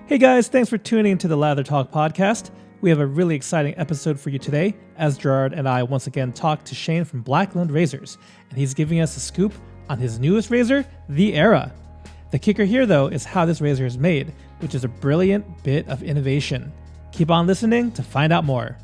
Hey guys, thanks for tuning into the Lather Talk podcast. We have a really exciting episode for you today as Gerard and I once again talk to Shane from Blackland Razors, and he's giving us a scoop on his newest razor, the Era. The kicker here though is how this razor is made, which is a brilliant bit of innovation. Keep on listening to find out more.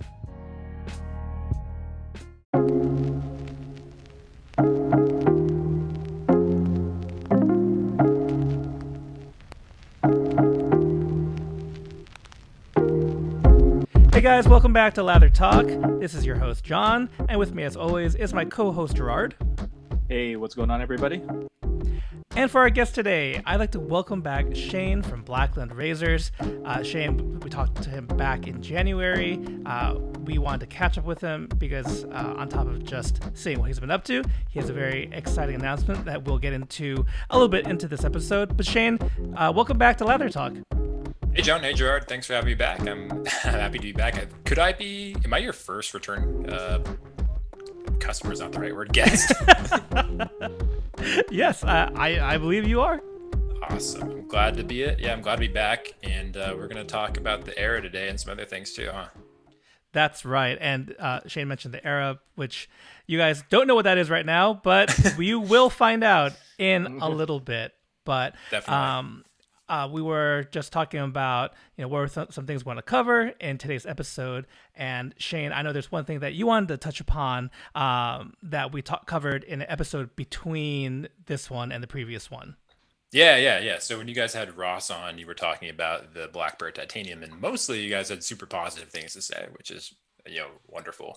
Hey guys, welcome back to Lather Talk. This is your host, John, and with me as always is my co-host, Gerard. Hey, what's going on, everybody? And for our guest today, I'd like to welcome back Shane from Blackland Razors. Shane, we talked to him back in January. We wanted to catch up with him because on top of just seeing what he's been up to, he has a very exciting announcement that we'll get into a little bit into this episode. But Shane, welcome back to Lather Talk. Hey John, hey Gerard, thanks for having me back. I'm happy to be back. Am I your first return customer is not the right word, guest? Yes, I believe you are. Awesome, I'm glad to be it. Yeah, I'm glad to be back, and we're going to talk about the Era today and some other things too, huh? That's right, and Shane mentioned the Era, which you guys don't know what that is right now, but you will find out in a little bit. But Definitely. We were just talking about, what are some things we want to cover in today's episode. And Shane, I know there's one thing that you wanted to touch upon that we covered in an episode between this one and the previous one. Yeah. So when you guys had Ross on, you were talking about the Blackbird Titanium, and mostly you guys had super positive things to say, which is, wonderful.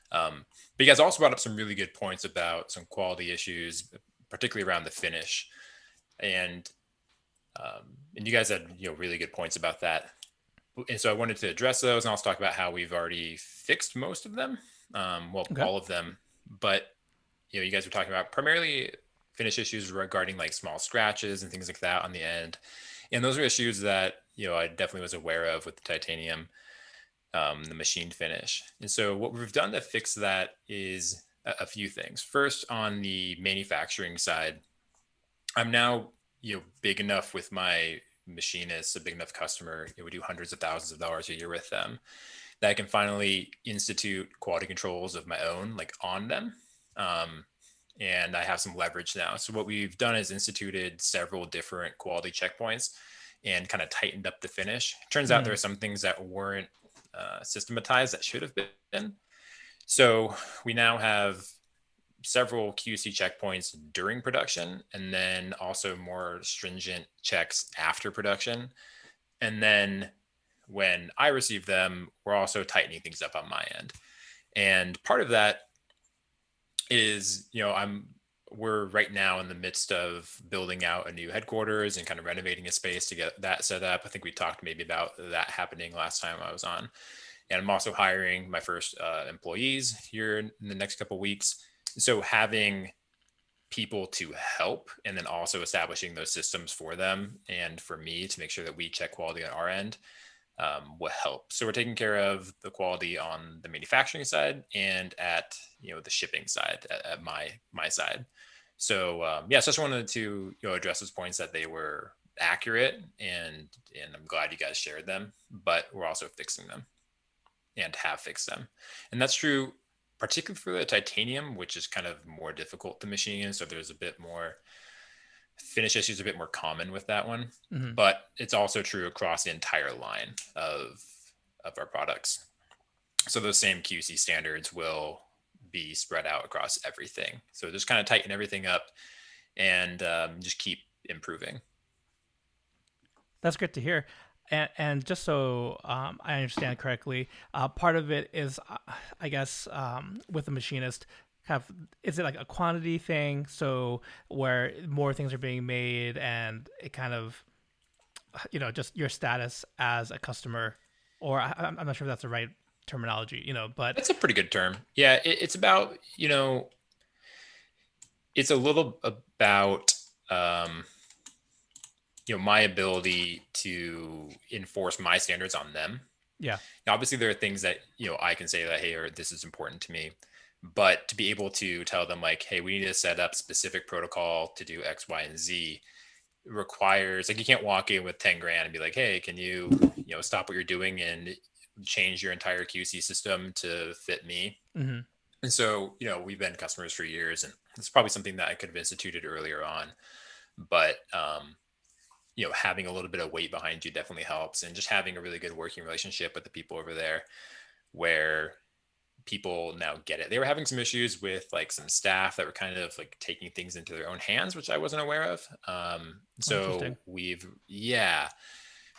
But you guys also brought up some really good points about some quality issues, particularly around the finish. And you guys had, really good points about that. And so I wanted to address those and also talk about how we've already fixed most of them. All of them. But, you guys were talking about primarily finish issues regarding like small scratches and things like that on the end. And those are issues that, I definitely was aware of with the titanium, the machined finish. And so what we've done to fix that is a few things. First, on the manufacturing side, I'm now big enough with my machinists, a big enough customer, we do hundreds of thousands of dollars a year with them, that I can finally institute quality controls of my own, like on them. And I have some leverage now. So what we've done is instituted several different quality checkpoints and kind of tightened up the finish. Turns out there are some things that weren't systematized that should have been. So we now have several QC checkpoints during production, and then also more stringent checks after production. And then when I receive them, we're also tightening things up on my end. And part of that is, we're right now in the midst of building out a new headquarters and kind of renovating a space to get that set up. I think we talked maybe about that happening last time I was on. And I'm also hiring my first employees here in the next couple of weeks. So having people to help and then also establishing those systems for them and for me to make sure that we check quality on our end will help. So we're taking care of the quality on the manufacturing side and at the shipping side at my side. So so I just wanted to address those points that they were accurate, and I'm glad you guys shared them. But we're also fixing them and have fixed them, and that's true particularly for the titanium, which is kind of more difficult to machine. So there's a bit more finish issues, a bit more common with that one, but it's also true across the entire line of our products. So those same QC standards will be spread out across everything. So just kind of tighten everything up and just keep improving. That's great to hear. And just so I understand correctly, part of it is, I guess, with the machinist, is it like a quantity thing? So where more things are being made, and it kind of, just your status as a customer, or I'm not sure if that's the right terminology, but that's a pretty good term. Yeah, it's about, it's a little about my ability to enforce my standards on them. Yeah. Now, obviously there are things that, I can say that, hey, or this is important to me, but to be able to tell them like, hey, we need to set up specific protocol to do X, Y, and Z requires, like, you can't walk in with 10 grand and be like, hey, can you, stop what you're doing and change your entire QC system to fit me. Mm-hmm. And so, we've been customers for years, and it's probably something that I could have instituted earlier on. But, having a little bit of weight behind you definitely helps. And just having a really good working relationship with the people over there where people now get it. They were having some issues with like some staff that were kind of like taking things into their own hands, which I wasn't aware of. So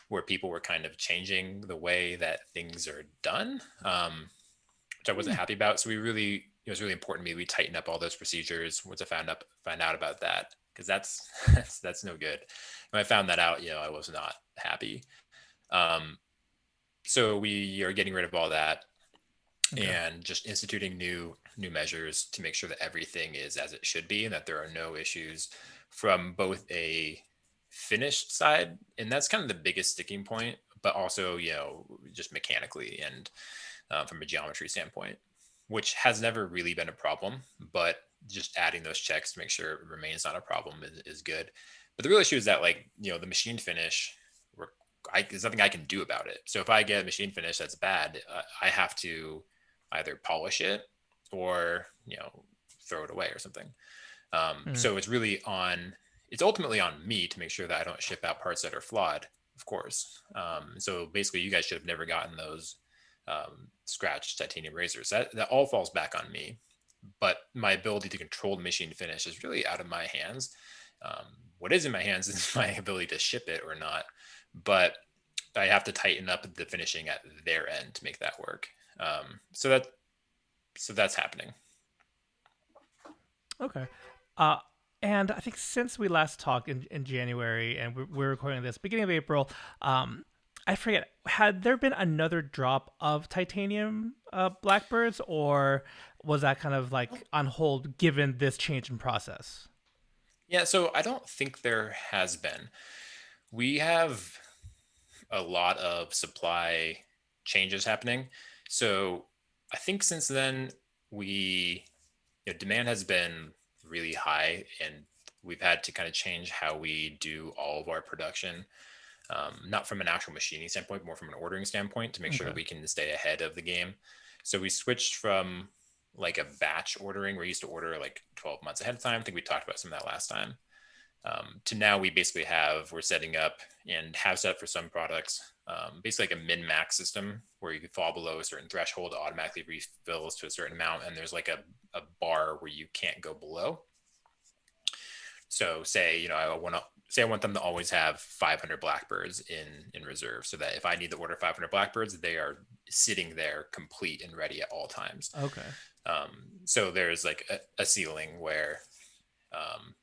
where people were kind of changing the way that things are done, which I wasn't happy about. So it was really important to me. We tightened up all those procedures once I found out about that, because that's no good. When I found that out, I was not happy. So we are getting rid of all that. Okay. And just instituting new measures to make sure that everything is as it should be and that there are no issues from both a finished side, and that's kind of the biggest sticking point, but also just mechanically and from a geometry standpoint, which has never really been a problem, but just adding those checks to make sure it remains not a problem is good. But the real issue is that, like, the machine finish, there's nothing I can do about it. So if I get a machine finish that's bad, I have to either polish it or throw it away or something. So it's ultimately on me to make sure that I don't ship out parts that are flawed, of course. So basically, you guys should have never gotten those scratched titanium razors. That all falls back on me. But my ability to control the machine finish is really out of my hands. What is in my hands is my ability to ship it or not. But I have to tighten up the finishing at their end to make that work. So that's happening. Okay. And I think since we last talked in January, and we're recording this beginning of April, I forget, had there been another drop of titanium Blackbirds, or was that kind of like on hold given this change in process? Yeah, so I don't think there has been. We have a lot of supply changes happening. So I think since then, demand has been really high, and we've had to kind of change how we do all of our production. Not from an actual machining standpoint, more from an ordering standpoint, to make sure that we can stay ahead of the game. So we switched from like a batch ordering, where we used to order like 12 months ahead of time. I think we talked about some of that last time. To now we basically we're setting up and have set up for some products, basically like a min-max system where you can fall below a certain threshold, it automatically refills to a certain amount, and there's like a bar where you can't go below. So say, I want them to always have 500 Blackbirds in reserve, so that if I need to order 500 Blackbirds, they are sitting there complete and ready at all times. Okay. So there's like a ceiling where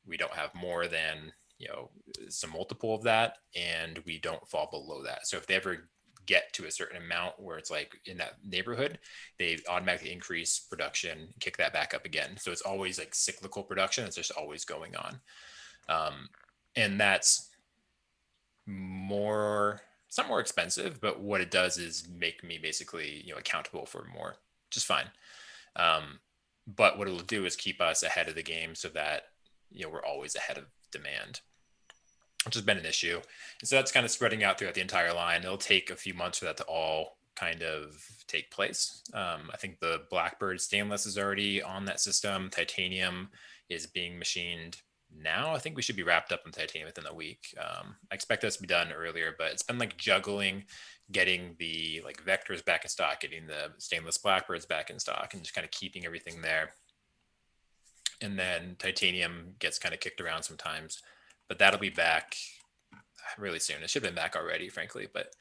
we don't have more than some multiple of that, and we don't fall below that. So if they ever get to a certain amount where it's like in that neighborhood, they automatically increase production, kick that back up again. So it's always like cyclical production. It's just always going on. And that's it's not more expensive, but what it does is make me basically, accountable for more, which is fine. But what it'll do is keep us ahead of the game so that, we're always ahead of demand, which has been an issue. And so that's kind of spreading out throughout the entire line. It'll take a few months for that to all kind of take place. I think the Blackbird stainless is already on that system. Titanium is being machined now. I think we should be wrapped up in titanium within a week. I expect this to be done earlier, but it's been like juggling, getting the like vectors back in stock, getting the stainless Blackbirds back in stock, and just kind of keeping everything there. And then titanium gets kind of kicked around sometimes, but that'll be back really soon. It should have been back already, frankly, but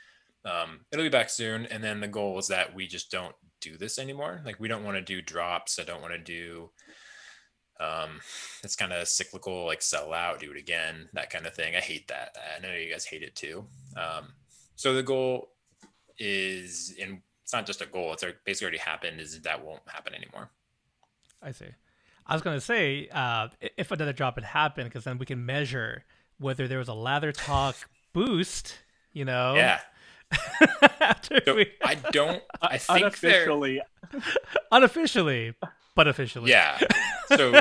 it'll be back soon. And then the goal is that we just don't do this anymore. Like, we don't want to do drops. I don't want to do it's kind of cyclical, like sell out, do it again, that kind of thing. I hate that. I know you guys hate it too. So the goal is, and it's not just a goal, it's basically already happened, is that won't happen anymore. I see. I was going to say, if another drop had happened, because then we can measure whether there was a Lather Talk boost, Yeah. I think unofficially. Unofficially, but officially. Yeah. So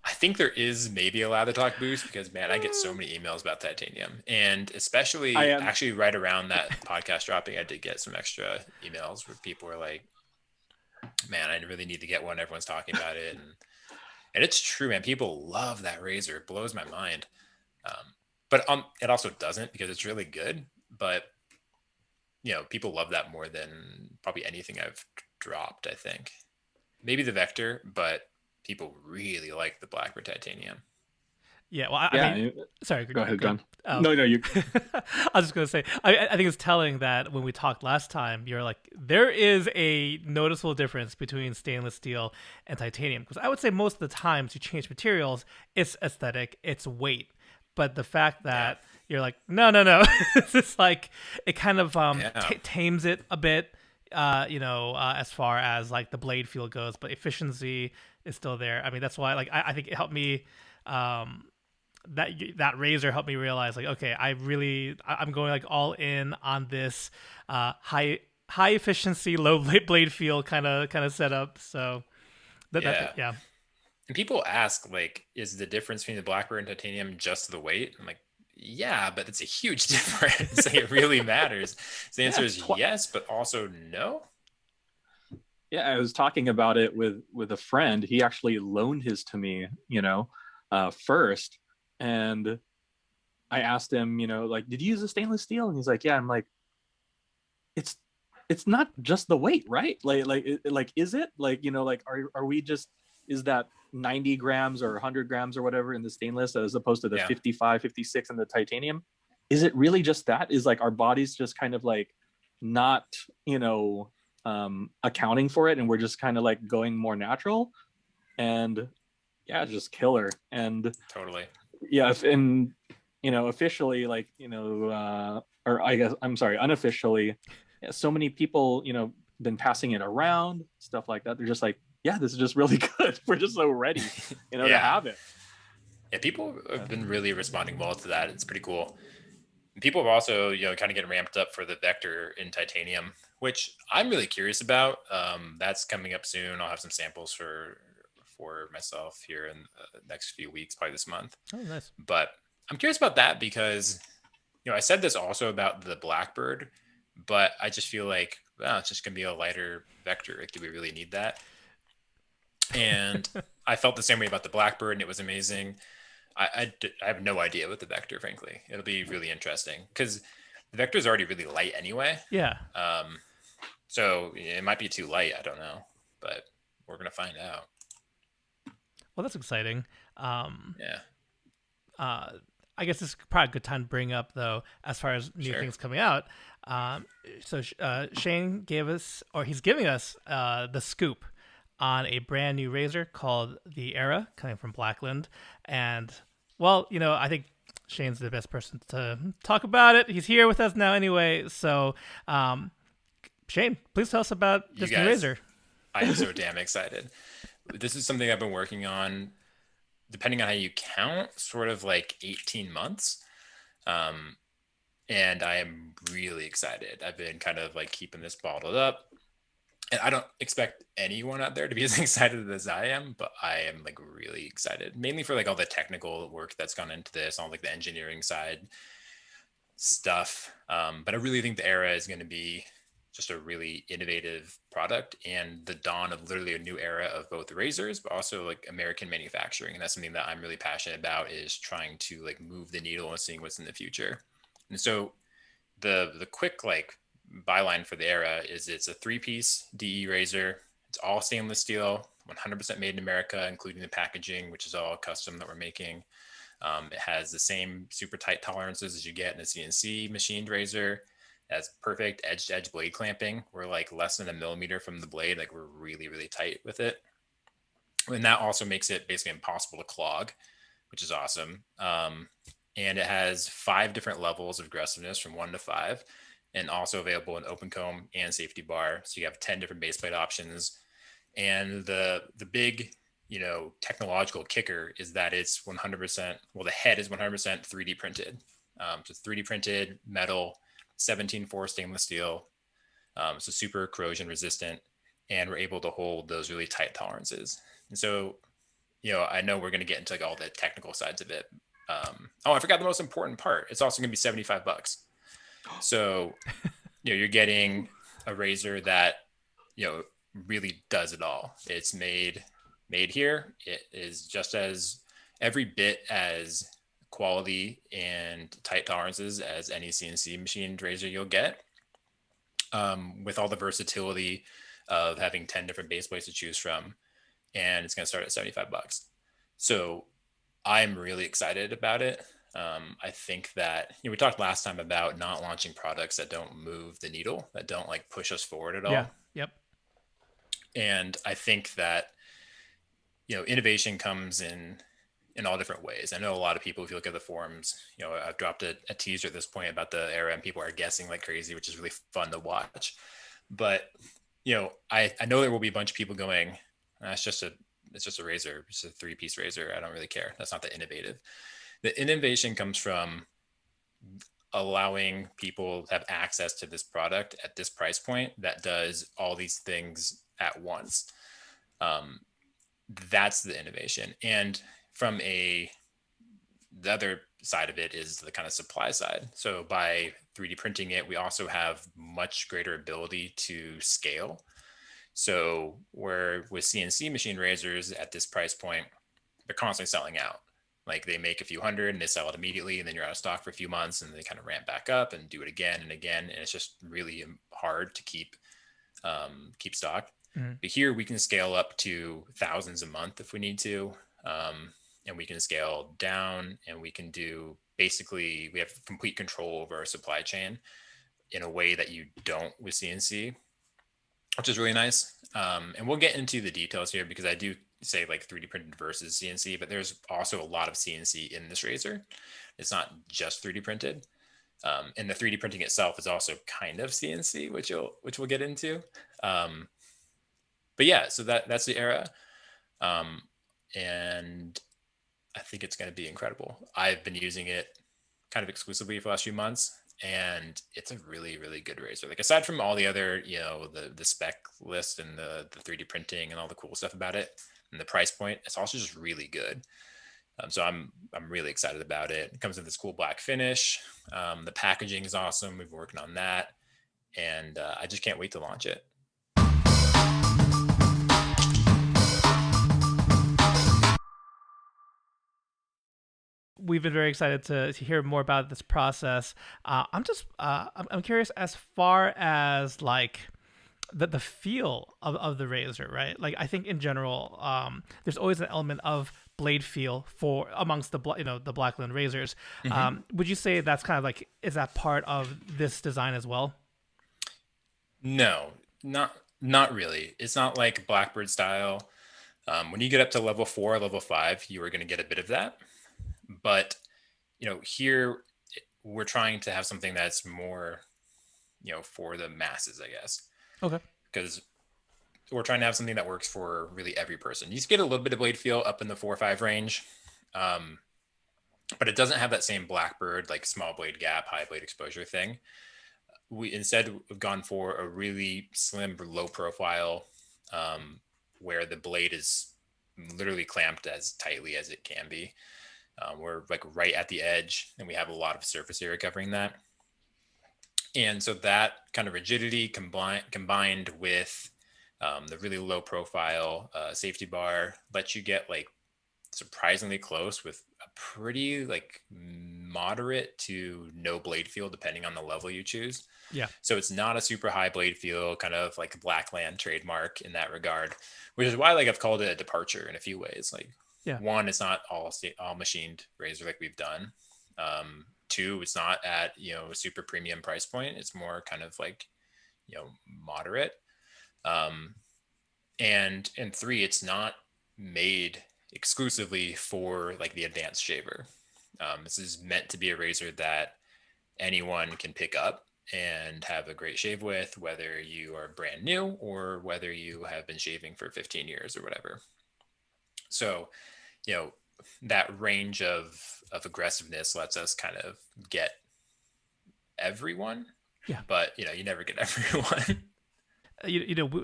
I think there is maybe a Lather Talk boost because man, I get so many emails about titanium, and I especially am. actually right around that podcast dropping, I did get some extra emails where people were like, "Man, I really need to get one. Everyone's talking about it," and it's true, man. People love that razor. It blows my mind. But it also doesn't because it's really good. But people love that more than probably anything I've dropped. I think maybe the Vector, but people really like the Blackbird titanium. Yeah, well, I Yeah. mean, sorry, Go ahead, go. John. Oh. No, no, you. I was just gonna say, I think it's telling that when we talked last time, you're like, there is a noticeable difference between stainless steel and titanium. Because I would say most of the times you change materials, it's aesthetic, it's weight. But the fact Yeah, that you're like, no, no, no, it's just like it kind of yeah, tames it a bit. As far as like the blade feel goes, but efficiency is still there. I mean, that's why like I think it helped me. Um, that razor helped me realize like, okay, I'm going like all in on this high efficiency low blade feel kind of setup. So that yeah. yeah. And people ask, like, is the difference between the Blackbird and titanium just the weight? I'm like, yeah, but it's a huge difference. Like, it really matters. So the answer Yeah. is yes, but also no. Yeah, I was talking about it with a friend. He actually loaned his to me, first, and I asked him, like, did you use a stainless steel? And he's like, yeah. I'm like, it's it's not just the weight, right? Like is it like like are we just is that 90 grams or 100 grams or whatever in the stainless as opposed to the Yeah, 55, 56 in the titanium? Is it really just that? Is like our bodies just kind of like not accounting for it, and we're just kind of like going more natural? And yeah, just killer. And totally. yeah, and officially, like or I guess I'm sorry, unofficially, yeah, so many people been passing it around, stuff like that. They're just like, yeah, this is just really good. We're just so ready to Yeah. have it. Yeah, people have been really responding well to that. It's pretty cool. People have also, kind of getting ramped up for the Vector in titanium, which I'm really curious about. That's coming up soon. I'll have some samples for myself here in the next few weeks, probably this month. Oh, nice. But I'm curious about that because, I said this also about the Blackbird, but I just feel like, well, it's just going to be a lighter Vector. Like, do we really need that? And I felt the same way about the Blackbird, and it was amazing. I have no idea with the Vector, frankly. It'll be really interesting because the Vector is already really light anyway. Yeah. So it might be too light. I don't know, but we're gonna find out. Well, that's exciting. Um, Yeah, uh, I guess this is probably a good time to bring up though, as far as new sure. things coming out. Shane gave us, or he's giving us, the scoop on a brand new razor called the Era, coming from Blackland. And well, I think Shane's the best person to talk about it. He's here with us now anyway. So, Shane, please tell us about You this new guys, razor. I am so damn excited. This is something I've been working on, depending on how you count, sort of like 18 months. Um, and I am really excited. I've been kind of like keeping this bottled up. And I don't expect anyone out there to be as excited as I am, but I am like really excited, mainly for like all the technical work that's gone into this, all like the engineering side stuff. But I really think the Era is going to be just a really innovative product and the dawn of literally a new era of both razors, but also like American manufacturing. And that's something that I'm really passionate about, is trying to like move the needle and seeing what's in the future. And so the quick like byline for the Era is it's a 3-piece DE razor. It's all stainless steel, 100% made in America, including the packaging, which is all custom that we're making. It has the same super tight tolerances as you get in a CNC machined razor. It has perfect edge to edge blade clamping. We're like less than a millimeter from the blade. Like, we're really, really tight with it. And that also makes it basically impossible to clog, which is awesome. And it has 5 different levels of aggressiveness from 1 to 5, and also available in open comb and safety bar. So you have 10 different base plate options. And the big, technological kicker is that it's 100%, well, the head is 100% 3D printed. So 3D printed metal, 17.4 stainless steel. So super corrosion resistant. And we're able to hold those really tight tolerances. And so I know we're going to get into like all the technical sides of it. I forgot the most important part. It's also going to be $75. So, you're getting a razor that, really does it all. It's made here. It is just as every bit as quality and tight tolerances as any CNC machined razor you'll get, with all the versatility of having 10 different base plates to choose from. And it's going to start at $75. So I'm really excited about it. I think that we talked last time about not launching products that don't move the needle, that don't like push us forward at all. Yeah. Yep. And I think that innovation comes in all different ways. I know a lot of people, if you look at the forums, I've dropped a teaser at this point about the era, and people are guessing like crazy, which is really fun to watch. But I know there will be a bunch of people going, it's just a razor, it's a 3-piece razor, I don't really care, that's not that innovative. The innovation comes from allowing people to have access to this product at this price point that does all these things at once. That's the innovation. And from the other side of it is the kind of supply side. So by 3D printing it, we also have much greater ability to scale. So where with CNC machine razors at this price point, they're constantly selling out. Like they make a few hundred and they sell it immediately, and then you're out of stock for a few months, and they kind of ramp back up and do it again and again. And it's just really hard to keep stock. Mm-hmm. But here we can scale up to thousands a month if we need to. And we can scale down, and we can do basically, we have complete control over our supply chain in a way that you don't with CNC, which is really nice. And we'll get into the details here, because I do say like 3D printed versus CNC, but there's also a lot of CNC in this razor. It's not just 3D printed. And the 3D printing itself is also kind of CNC, which we'll get into. But yeah, so that's the era. And I think it's going to be incredible. I've been using it kind of exclusively for the last few months, and it's a really, really good razor. Like aside from all the other, the spec list and the 3D printing and all the cool stuff about it and the price point, it's also just really good. So I'm really excited about it. It comes in this cool black finish. The packaging is awesome. We've been working on that, and I just can't wait to launch it. We've been very excited to hear more about this process. I'm curious as far as like the feel of the razor, right? Like I think in general, there's always an element of blade feel for amongst the Blackland razors. Mm-hmm. Would you say that's kind of like, is that part of this design as well? No, not really. It's not like Blackbird style. When you get up to level 4, level 5, you are going to get a bit of that. But, here we're trying to have something that's more, for the masses, I guess. Okay. Because we're trying to have something that works for really every person. You just get a little bit of blade feel up in the 4 or 5 range. But it doesn't have that same Blackbird, like small blade gap, high blade exposure thing. We instead have gone for a really slim, low profile, where the blade is literally clamped as tightly as it can be. We're like right at the edge, and we have a lot of surface area covering that. And so that kind of rigidity combined with the really low profile safety bar lets you get like surprisingly close with a pretty like moderate to no blade feel, depending on the level you choose. Yeah. So it's not a super high blade feel, kind of like a Blackland trademark in that regard, which is why like I've called it a departure in a few ways. Like, yeah. One, it's not all machined razor like we've done. 2, it's not at a super premium price point. It's more kind of like moderate. And 3, it's not made exclusively for like the advanced shaver. This is meant to be a razor that anyone can pick up and have a great shave with, whether you are brand new or whether you have been shaving for 15 years or whatever. So, that range of aggressiveness lets us kind of get everyone. Yeah. But, you never get everyone.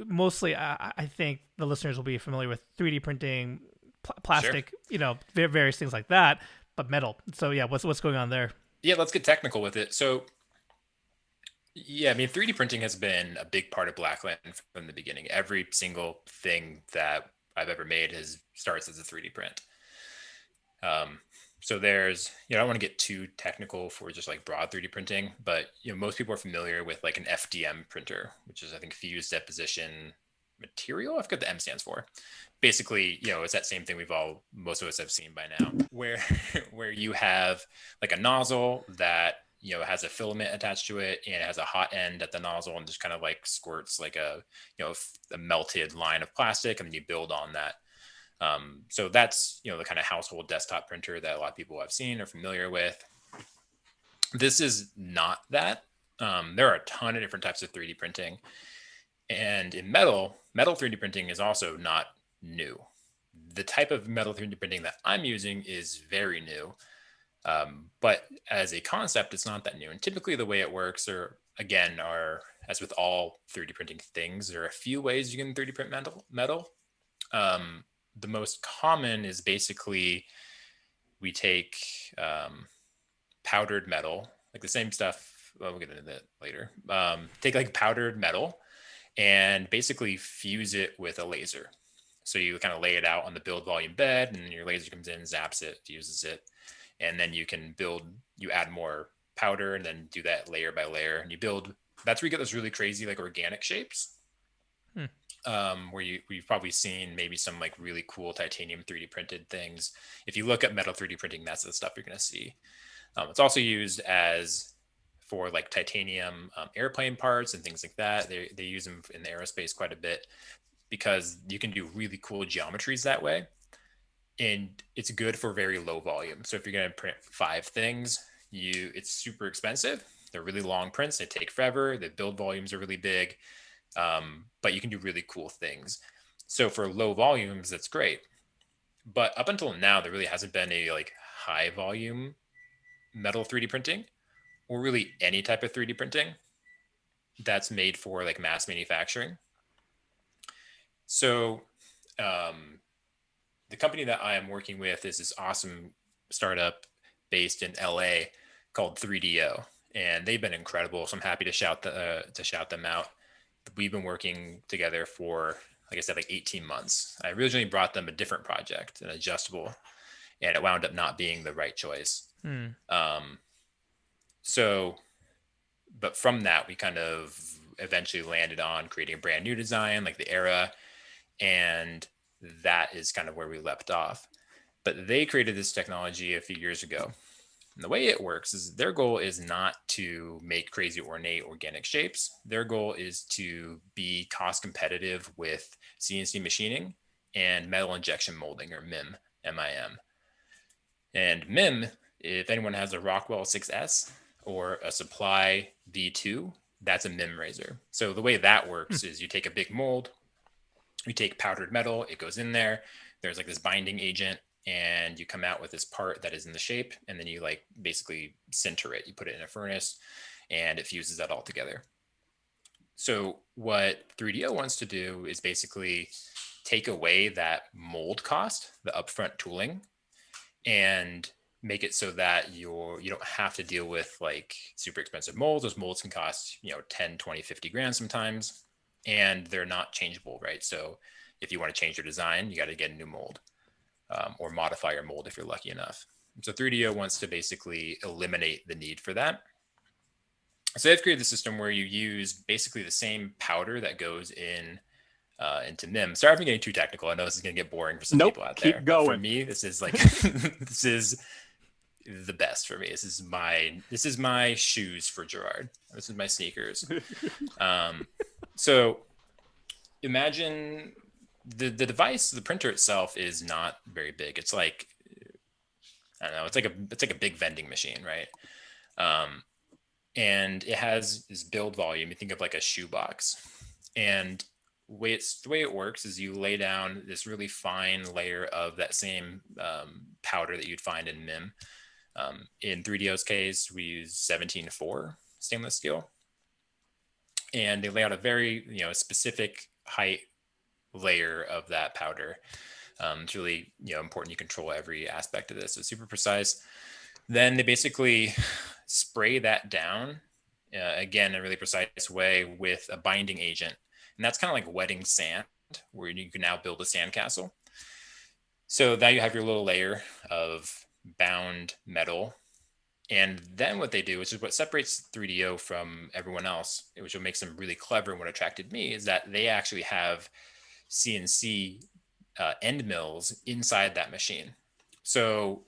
Mostly I think the listeners will be familiar with 3D printing Sure. plastic, various things like that, but metal. So yeah, what's going on there? Yeah, let's get technical with it. So, yeah, I mean, 3D printing has been a big part of Blackland from the beginning. Every single thing that I've ever made has starts as a 3D print. Um, so there's, I don't want to get too technical for just like broad 3D printing, but most people are familiar with like an FDM printer, which is I think fused deposition material. I forget the M stands for. Basically, it's that same thing most of us have seen by now, where where you have like a nozzle that has a filament attached to it and it has a hot end at the nozzle and just kind of like squirts like a melted line of plastic, and then you build on that. So that's the kind of household desktop printer that a lot of people have seen or familiar with. This is not that. There are a ton of different types of 3D printing, and in metal 3D printing is also not new. The type of metal 3D printing that I'm using is very new, but as a concept, it's not that new. And typically, the way it works, are as with all 3D printing things, there are a few ways you can 3D print metal. The most common is basically we take powdered metal, like the same stuff. Well, we'll get into that later. Take like powdered metal and basically fuse it with a laser. So you kind of lay it out on the build volume bed, and then your laser comes in, zaps it, fuses it, and then you add more powder, and then do that layer by layer, and you build. That's where you get those really crazy like organic shapes. Where you've probably seen maybe some like really cool titanium 3D printed things. If you look at metal 3D printing, that's the stuff you're going to see. It's also used for like titanium airplane parts and things like that. They use them in the aerospace quite a bit because you can do really cool geometries that way. And it's good for very low volume. So if you're going to print 5 things, it's super expensive. They're really long prints. They take forever. The build volumes are really big. But you can do really cool things. So for low volumes, that's great. But up until now, there really hasn't been a like high volume metal 3D printing, or really any type of 3D printing that's made for like mass manufacturing. So the company that I am working with is this awesome startup based in LA called 3DO, and they've been incredible. So I'm happy to shout them out. We've been working together for, like I said, like 18 months. I originally brought them a different project, an adjustable, and it wound up not being the right choice. But from that, we kind of eventually landed on creating a brand new design, like the Era, and that is kind of where we left off. But they created this technology a few years ago. And the way it works is their goal is not to make crazy ornate organic shapes. Their goal is to be cost competitive with CNC machining and metal injection molding, or MIM, M-I-M. And MIM, if anyone has a Rockwell 6S or a Supply V2, that's a MIM razor. So the way that works is you take a big mold, you take powdered metal, it goes in there, there's like this binding agent, and you come out with this part that is in the shape, and then you like basically sinter it. You put it in a furnace and it fuses that all together. So what 3DO wants to do is basically take away that mold cost, the upfront tooling, and make it so that you don't have to deal with like super expensive molds. Those molds can cost 10, 20, 50 grand sometimes, and they're not changeable, right? So if you want to change your design, you got to get a new mold. Or modify your mold if you're lucky enough. So 3DO wants to basically eliminate the need for that. So they've created a system where you use basically the same powder that goes into MIM. Sorry if I'm getting too technical. I know this is going to get boring for some people out there. Keep going. But for me, this is like this is the best for me. This is my shoes for Gerard. This is my sneakers. So imagine the device, the printer itself is not very big. It's like, I don't know, it's like a big vending machine, right? And it has this build volume. You think of like a shoebox, and the way it works is you lay down this really fine layer of that same powder that you'd find in MIM. In 3DO's case, we use 17-4 stainless steel, and they lay out a very specific height layer of that powder. It's really, important you control every aspect of this. So super precise. Then they basically spray that down, again, in a really precise way with a binding agent. And that's kind of like wetting sand, where you can now build a sandcastle. So now you have your little layer of bound metal. And then what they do, which is what separates 3DO from everyone else, which what makes them really clever and what attracted me, is that they actually have CNC end mills inside that machine. So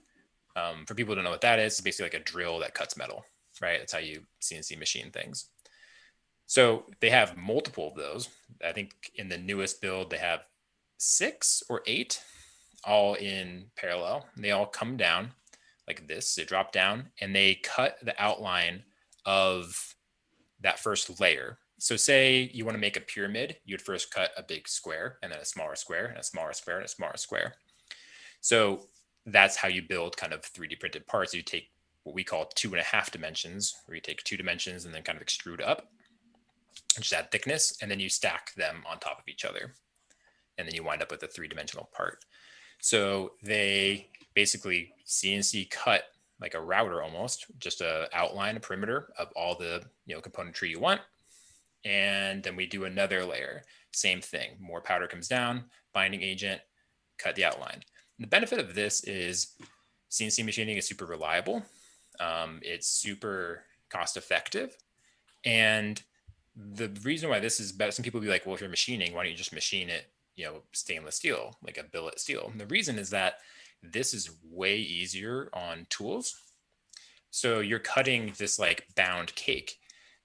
for people who don't know what that is, it's basically like a drill that cuts metal, right? That's how you CNC machine things. So they have multiple of those. I think in the newest build, they have 6 or 8 all in parallel. They all come down like this. They drop down and they cut the outline of that first layer. So say you want to make a pyramid, you'd first cut a big square and then a smaller square and a smaller square and a smaller square. So that's how you build kind of 3D printed parts. You take what we call 2.5 dimensions, where you take 2 dimensions and then kind of extrude up and just add thickness, and then you stack them on top of each other. And then you wind up with a 3-dimensional part. So they basically CNC cut like a router almost, just a outline, a perimeter of all the componentry you want. And then we do another layer, same thing. More powder comes down, binding agent, cut the outline. And the benefit of this is CNC machining is super reliable. It's super cost effective. And the reason why this is better, some people will be like, well, if you're machining, why don't you just machine it, stainless steel, like a billet steel? And the reason is that this is way easier on tools. So you're cutting this like bound cake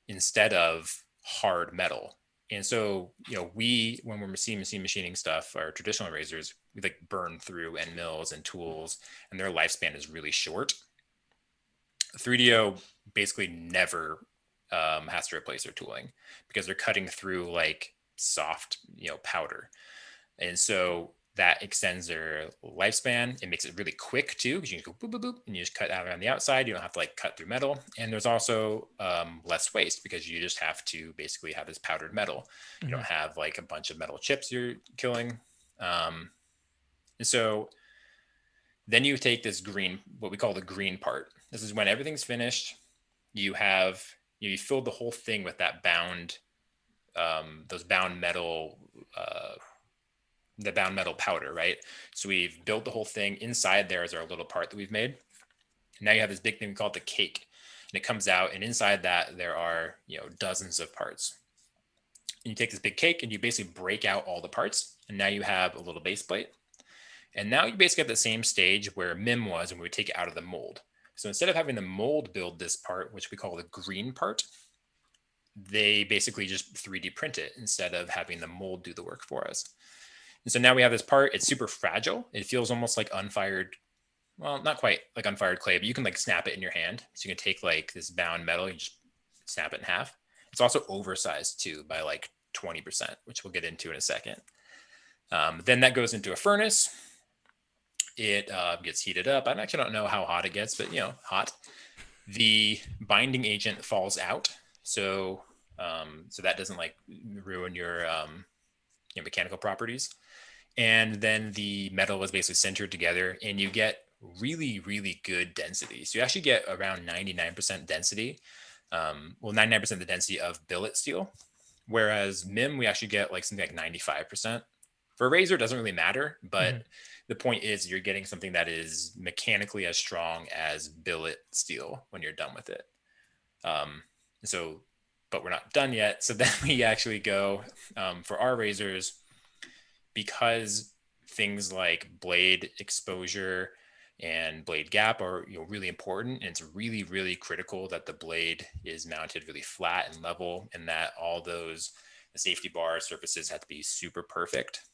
instead of hard metal. And so, when we're CNC machining stuff, our traditional razors, we like burn through end mills and tools, and their lifespan is really short. 3DO basically never has to replace their tooling because they're cutting through like soft, powder. And so that extends their lifespan. It makes it really quick too, because you can go boop, boop, boop, and you just cut out around the outside. You don't have to like cut through metal. And there's also less waste because you just have to basically have this powdered metal. You don't have like a bunch of metal chips you're killing. And so then you take this green, what we call the green part. This is when everything's finished. You have, you filled the whole thing with that bound, those bound metal, the bound metal powder, right? So we've built the whole thing. Inside there is our little part that we've made. Now you have this big thing called the cake, and it comes out, and inside that there are, dozens of parts. And you take this big cake and you basically break out all the parts, and now you have a little base plate. And now you basically have the same stage where MIM was when we take it out of the mold. So instead of having the mold build this part, which we call the green part, they basically just 3D print it instead of having the mold do the work for us. And so now we have this part. It's super fragile. It feels almost like unfired, well, not quite like unfired clay, but you can like snap it in your hand. So you can take like this bound metal, you just snap it in half. It's also oversized too by like 20%, which we'll get into in a second. Then that goes into a furnace. It gets heated up. I actually don't know how hot it gets, but hot. The binding agent falls out, so that doesn't like ruin your mechanical properties. And then the metal is basically centered together, and you get really, really good density. So you actually get around 99% density. 99% of the density of billet steel, whereas MIM we actually get like something like 95%. For a razor, it doesn't really matter, but the point is you're getting something that is mechanically as strong as billet steel when you're done with it. But we're not done yet. So then we actually go for our razors, because things like blade exposure and blade gap are really important, and it's really, really critical that the blade is mounted really flat and level, and that all those safety bar surfaces have to be super perfect.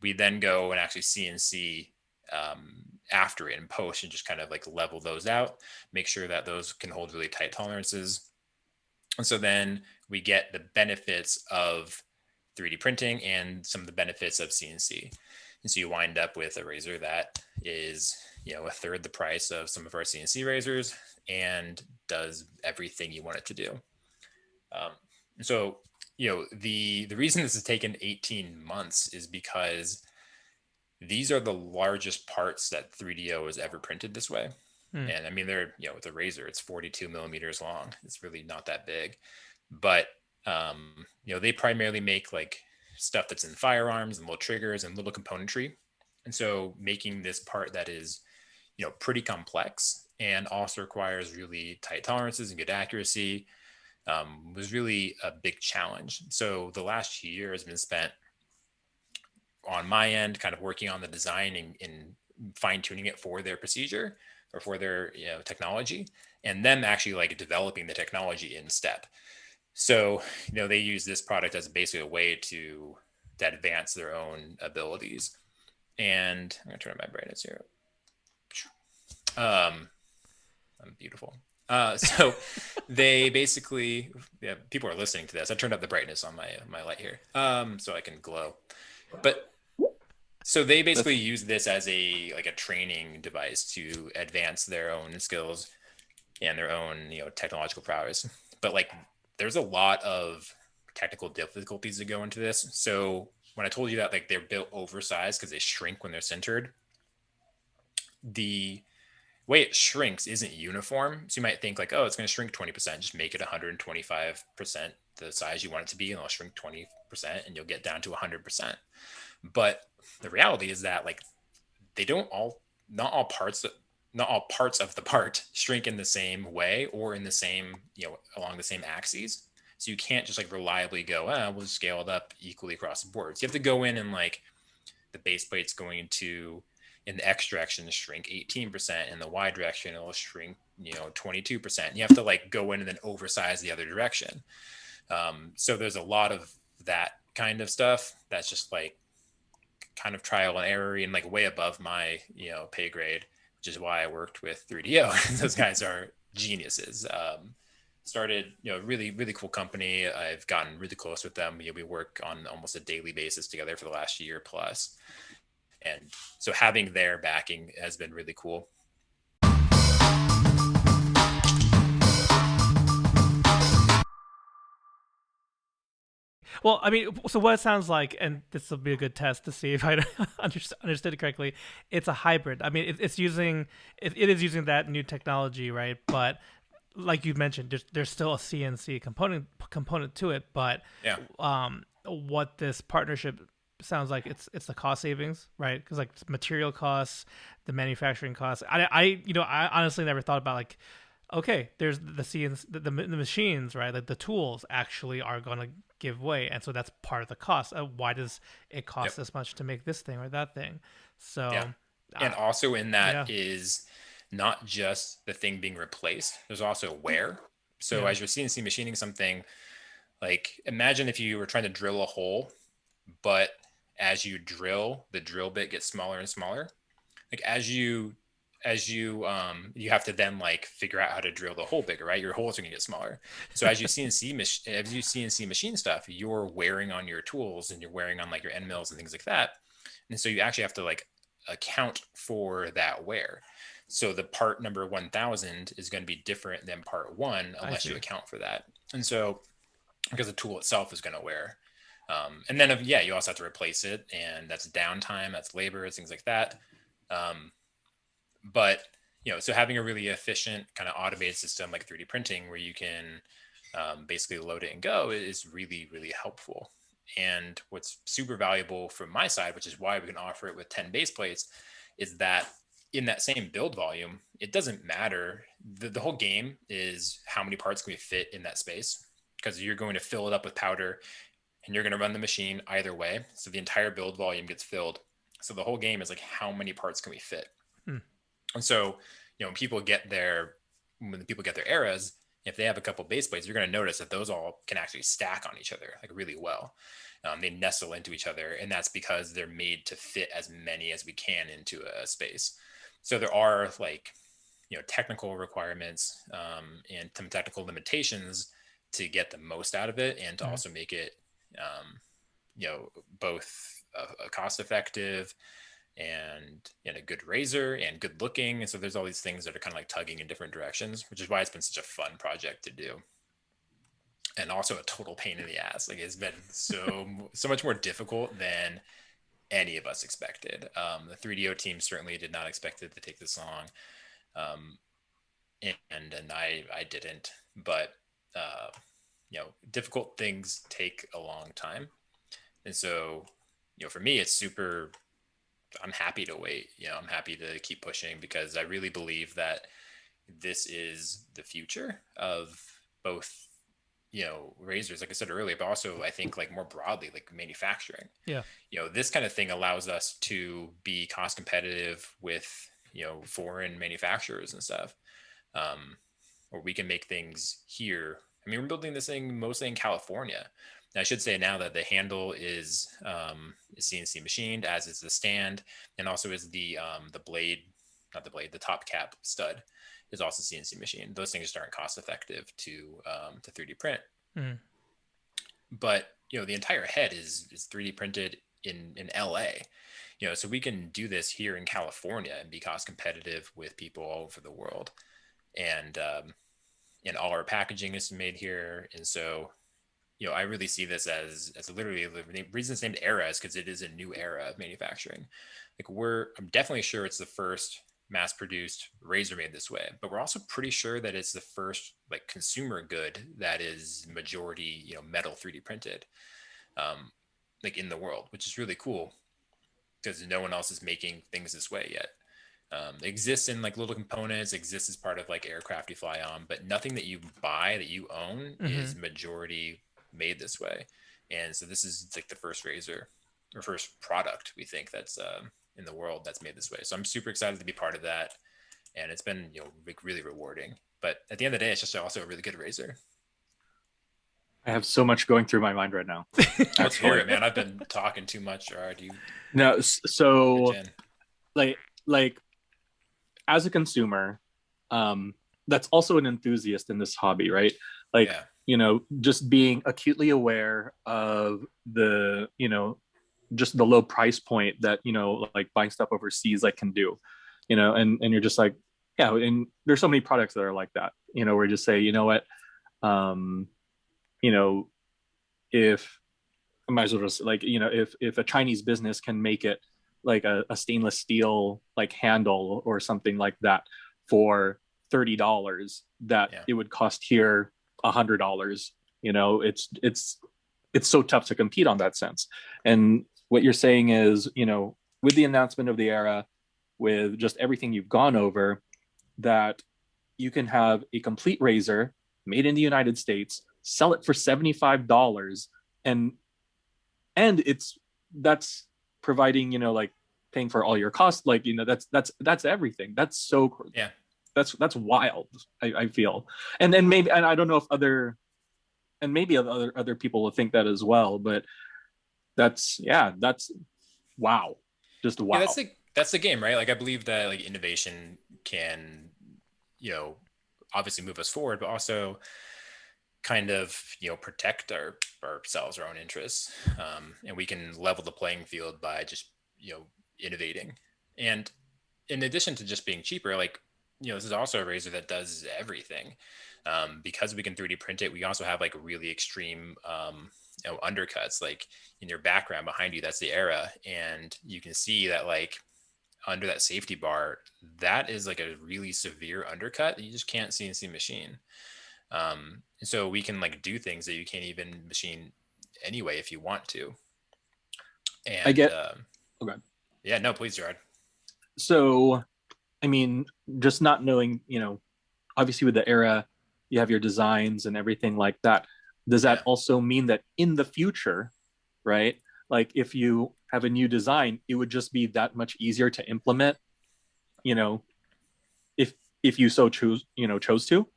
We then go and actually CNC after it in post and just kind of like level those out, make sure that those can hold really tight tolerances. And so then we get the benefits of 3D printing and some of the benefits of CNC. And so you wind up with a razor that is, a third the price of some of our CNC razors and does everything you want it to do. The reason this has taken 18 months is because these are the largest parts that 3DO has ever printed this way. Hmm. And I mean, they're, with a razor, it's 42 millimeters long. It's really not that big, but they primarily make like stuff that's in firearms and little triggers and little componentry. And so making this part that is, pretty complex and also requires really tight tolerances and good accuracy was really a big challenge. So the last year has been spent on my end, kind of working on the design and fine tuning it for their procedure or for their technology, and them actually like developing the technology in step. So they use this product as basically a way to advance their own abilities. And I'm gonna turn on my brightness here. I'm beautiful. So they basically, people are listening to this. I turned up the brightness on my light here, so I can glow. But so they basically use this as a training device to advance their own skills and their own technological prowess. But like, there's a lot of technical difficulties that go into this. So when I told you that like they're built oversized because they shrink when they're sintered, the way it shrinks isn't uniform. So you might think like, oh, it's going to shrink 20%. Just make it 125% the size you want it to be, and it'll shrink 20%, and you'll get down to 100%. But the reality is that like they don't all, not all parts of the part shrink in the same way or in the same, along the same axes. So you can't just like reliably go, we'll just scale it up equally across the board. So you have to go in and like the base plate's going to, in the X direction, shrink 18%, in the Y direction it'll shrink 22%. You have to like go in and then oversize the other direction. So there's a lot of that kind of stuff that's just like kind of trial and error and like way above my pay grade, which is why I worked with 3DO. Those guys are geniuses. Started really, really cool company. I've gotten really close with them. We work on almost a daily basis together for the last year plus. And so having their backing has been really cool. Well, I mean, so what it sounds like, and this will be a good test to see if I understood it correctly. It's a hybrid. I mean, it is using that new technology, right? But like you mentioned, there's still a CNC component to it. But Yeah. What this partnership sounds like, it's the cost savings, right? Because like material costs, the manufacturing costs. I honestly never thought about like, okay, there's the CNC, the machines, right? Like the tools actually are going to give way, and so that's part of the cost. Why does it cost this much to make this thing or that thing? So, yeah. And also in that is not just the thing being replaced. There's also wear. So as you're CNC machining something, like imagine if you were trying to drill a hole, but as you drill, the drill bit gets smaller and smaller. Like as you have to then like figure out how to drill the hole bigger, right? Your holes are gonna get smaller. So as you CNC machine stuff, you're wearing on your tools and you're wearing on like your end mills and things like that. And so you actually have to like account for that wear. So the part number 1000 is going to be different than part 1 unless you account for that. And so because the tool itself is going to wear. And then you also have to replace it, and that's downtime, that's labor, things like that. But so having a really efficient kind of automated system like 3D printing where you can basically load it and go is really, really helpful. And what's super valuable from my side, which is why we can offer it with 10 base plates, is that in that same build volume, it doesn't matter. The whole game is how many parts can we fit in that space, because you're going to fill it up with powder and you're going to run the machine either way. So the entire build volume gets filled. So the whole game is like, how many parts can we fit? And so, when people get their eras, if they have a couple base plates, you're going to notice that those all can actually stack on each other like really well. They nestle into each other, and that's because they're made to fit as many as we can into a space. So there are like, technical requirements and some technical limitations to get the most out of it, and to also make it, both a cost effective and a good razor and good looking. And so there's all these things that are kind of like tugging in different directions, which is why it's been such a fun project to do. And also a total pain in the ass. Like it's been so much more difficult than any of us expected. The 3DO team certainly did not expect it to take this long. And I didn't, but difficult things take a long time. And so, for me, I'm happy to wait. I'm happy to keep pushing because I really believe that this is the future of both, razors, like I said earlier, but also I think like more broadly, like manufacturing. Yeah. This kind of thing allows us to be cost competitive with, foreign manufacturers and stuff. Or we can make things here. I mean, we're building this thing mostly in California. And I should say now that the handle is CNC machined, as is the stand, and also is the blade, not the blade, the top cap stud is also CNC machined. Those things aren't cost effective to 3D print. Mm. But the entire head is 3D printed in LA. So we can do this here in California and be cost competitive with people all over the world. And all our packaging is made here. And so, I really see this as literally the reason it's named era is because it is a new era of manufacturing. Like I'm definitely sure it's the first mass produced razor made this way, but we're also pretty sure that it's the first like consumer good that is majority, metal 3D printed, like in the world, which is really cool because no one else is making things this way yet. Exists in like little components, exists as part of like aircraft you fly on, but nothing that you buy that you own is majority made this way. And so this is like the first razor or first product we think that's in the world that's made this way. So I'm super excited to be part of that, and it's been really rewarding. But at the end of the day, it's just also a really good razor. I have so much going through my mind right now. Let's hear it, man. I've been talking too much. All right, no, so like as a consumer, that's also an enthusiast in this hobby, right? Like, just being acutely aware of the, just the low price point that, like buying stuff overseas, like can do, and you're just like, yeah. And there's so many products that are like that, where you just say, what, if I might as well just like, if a Chinese business can make it like a stainless steel like handle or something like that for $30 that it would cost here $100, it's so tough to compete on that sense. And what you're saying is, with the announcement of the era, with just everything you've gone over, that you can have a complete razor made in the United States, sell it for $75, and that's providing, like paying for all your costs, like, that's everything. That's so, that's wild. I feel, and then maybe, and I don't know if maybe other people will think that as well, but that's wow, just wow. Yeah, that's the game, right? Like I believe that like innovation can, obviously move us forward, but also kind of protect ourselves, our own interests, and we can level the playing field by just innovating. And in addition to just being cheaper, like this is also a razor that does everything, because we can 3D print it. We also have like really extreme undercuts, like in your background behind you, that's the era, and you can see that like under that safety bar, that is like a really severe undercut that you just can't CNC machine. And so we can like do things that you can't even machine anyway if you want to. And I get okay. Yeah, no, please, Gerard. So I mean, just not knowing, obviously with the era you have your designs and everything like that. Does that also mean that in the future, right, like if you have a new design, it would just be that much easier to implement, if you so chose to?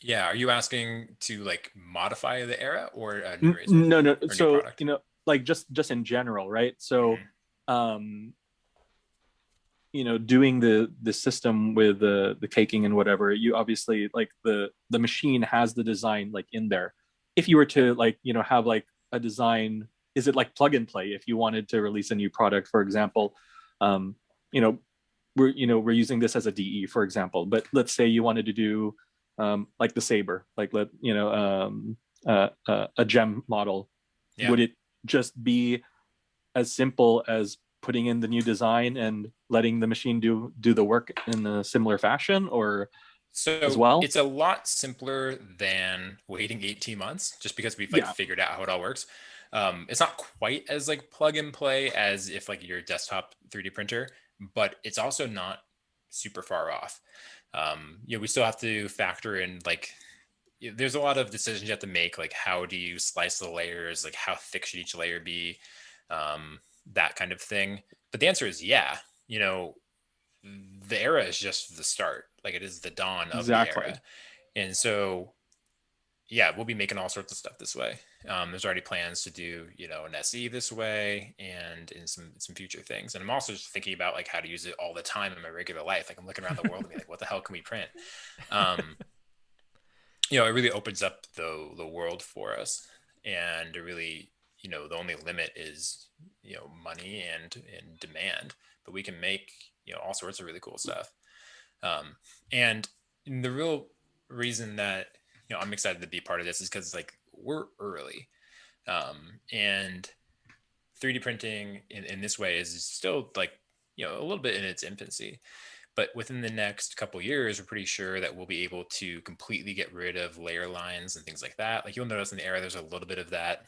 Yeah. Are you asking to like modify the era or a new razor? No. So, like just in general, right? So, doing the system with the caking and whatever, you obviously like the machine has the design like in there. If you were to like, have like a design, is it like plug and play? If you wanted to release a new product, for example, we're using this as a DE, for example, but let's say you wanted to do like the Saber, like a gem model. Would it just be as simple as putting in the new design and letting the machine do the work in a similar fashion, or as So well? it's a lot simpler than waiting 18 months, just because we've like Yeah, figured out how it all works. It's not quite as like plug and play as if like your desktop 3D printer, but it's also not super far off. We still have to factor in like there's a lot of decisions you have to make, like how do you slice the layers, like how thick should each layer be, that kind of thing. But the answer is yeah. The era is just the start, like it is the dawn of the exactly. era. And so yeah, we'll be making all sorts of stuff this way. There's already plans to do an SE this way, and in some future things. And I'm also just thinking about like how to use it all the time in my regular life. Like I'm looking around the world and be like, what the hell can we print? um it really opens up the world for us. And it really, the only limit is money and demand. But we can make all sorts of really cool stuff. And the real reason that I'm excited to be part of this is because like we're early, and 3D printing in this way is still like a little bit in its infancy. But within the next couple years, we're pretty sure that we'll be able to completely get rid of layer lines and things like that. Like you'll notice in the era, there's a little bit of that.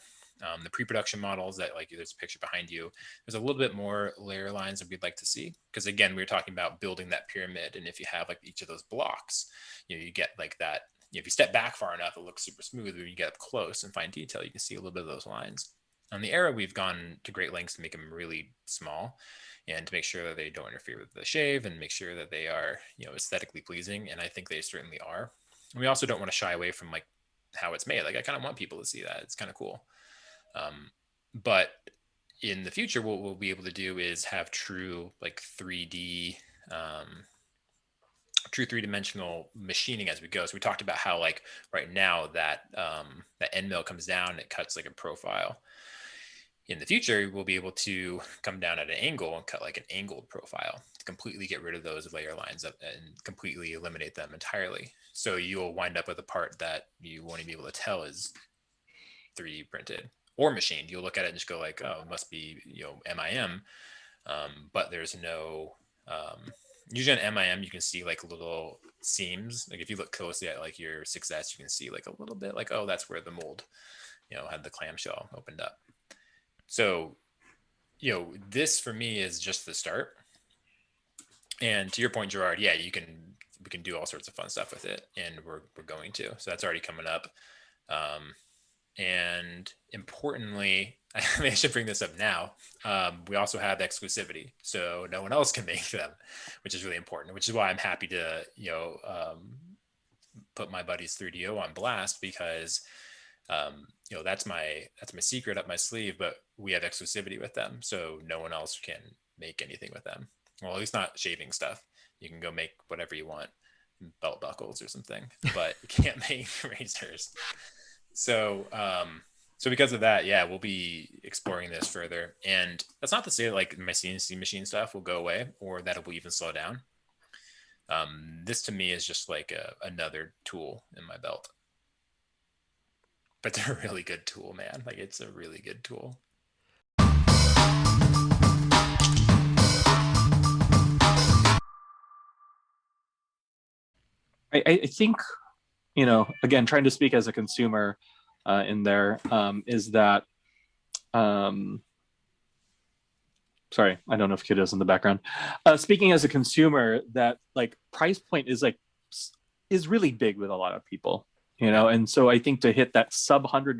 The pre-production models that like there's a picture behind you, there's a little bit more layer lines that we'd like to see. Because again, we were talking about building that pyramid. And if you have like each of those blocks, you get like that. If you step back far enough, it looks super smooth. When you get up close and fine detail, you can see a little bit of those lines. On the era, we've gone to great lengths to make them really small, and to make sure that they don't interfere with the shave, and make sure that they are aesthetically pleasing. And I think they certainly are. And we also don't want to shy away from like how it's made. Like I kind of want people to see that. It's kind of cool. But in the future, what we'll be able to do is have true like 3D, true three-dimensional machining as we go. So we talked about how like right now that that end mill comes down and it cuts like a profile. In the future, we'll be able to come down at an angle and cut like an angled profile to completely get rid of those layer lines up and completely eliminate them entirely. So you'll wind up with a part that you won't even be able to tell is 3D printed or machined. You'll look at it and just go like, oh, it must be MIM. But there's no usually on MIM you can see like little seams. Like if you look closely at like your 6S, you can see like a little bit like, oh, that's where the mold had the clamshell opened up. So this for me is just the start. And to your point, Gerard, yeah, we can do all sorts of fun stuff with it, and we're going to. So that's already coming up. And importantly, I should bring this up now. We also have exclusivity, so no one else can make them, which is really important. Which is why I'm happy to put my buddies 3DO on blast, because that's my secret up my sleeve. But we have exclusivity with them, so no one else can make anything with them. Well, at least not shaving stuff. You can go make whatever you want, belt buckles or something, but you can't make razors. So, because of that, yeah, we'll be exploring this further. And that's not to say that like my CNC machine stuff will go away or that it will even slow down. This to me is just like another tool in my belt. But they're a really good tool, man. Like it's a really good tool. I think, again, trying to speak as a consumer in there, is that, sorry, I don't know if kid is in the background. Speaking as a consumer, that like price point is really big with a lot of people, and so I think to hit that sub $100,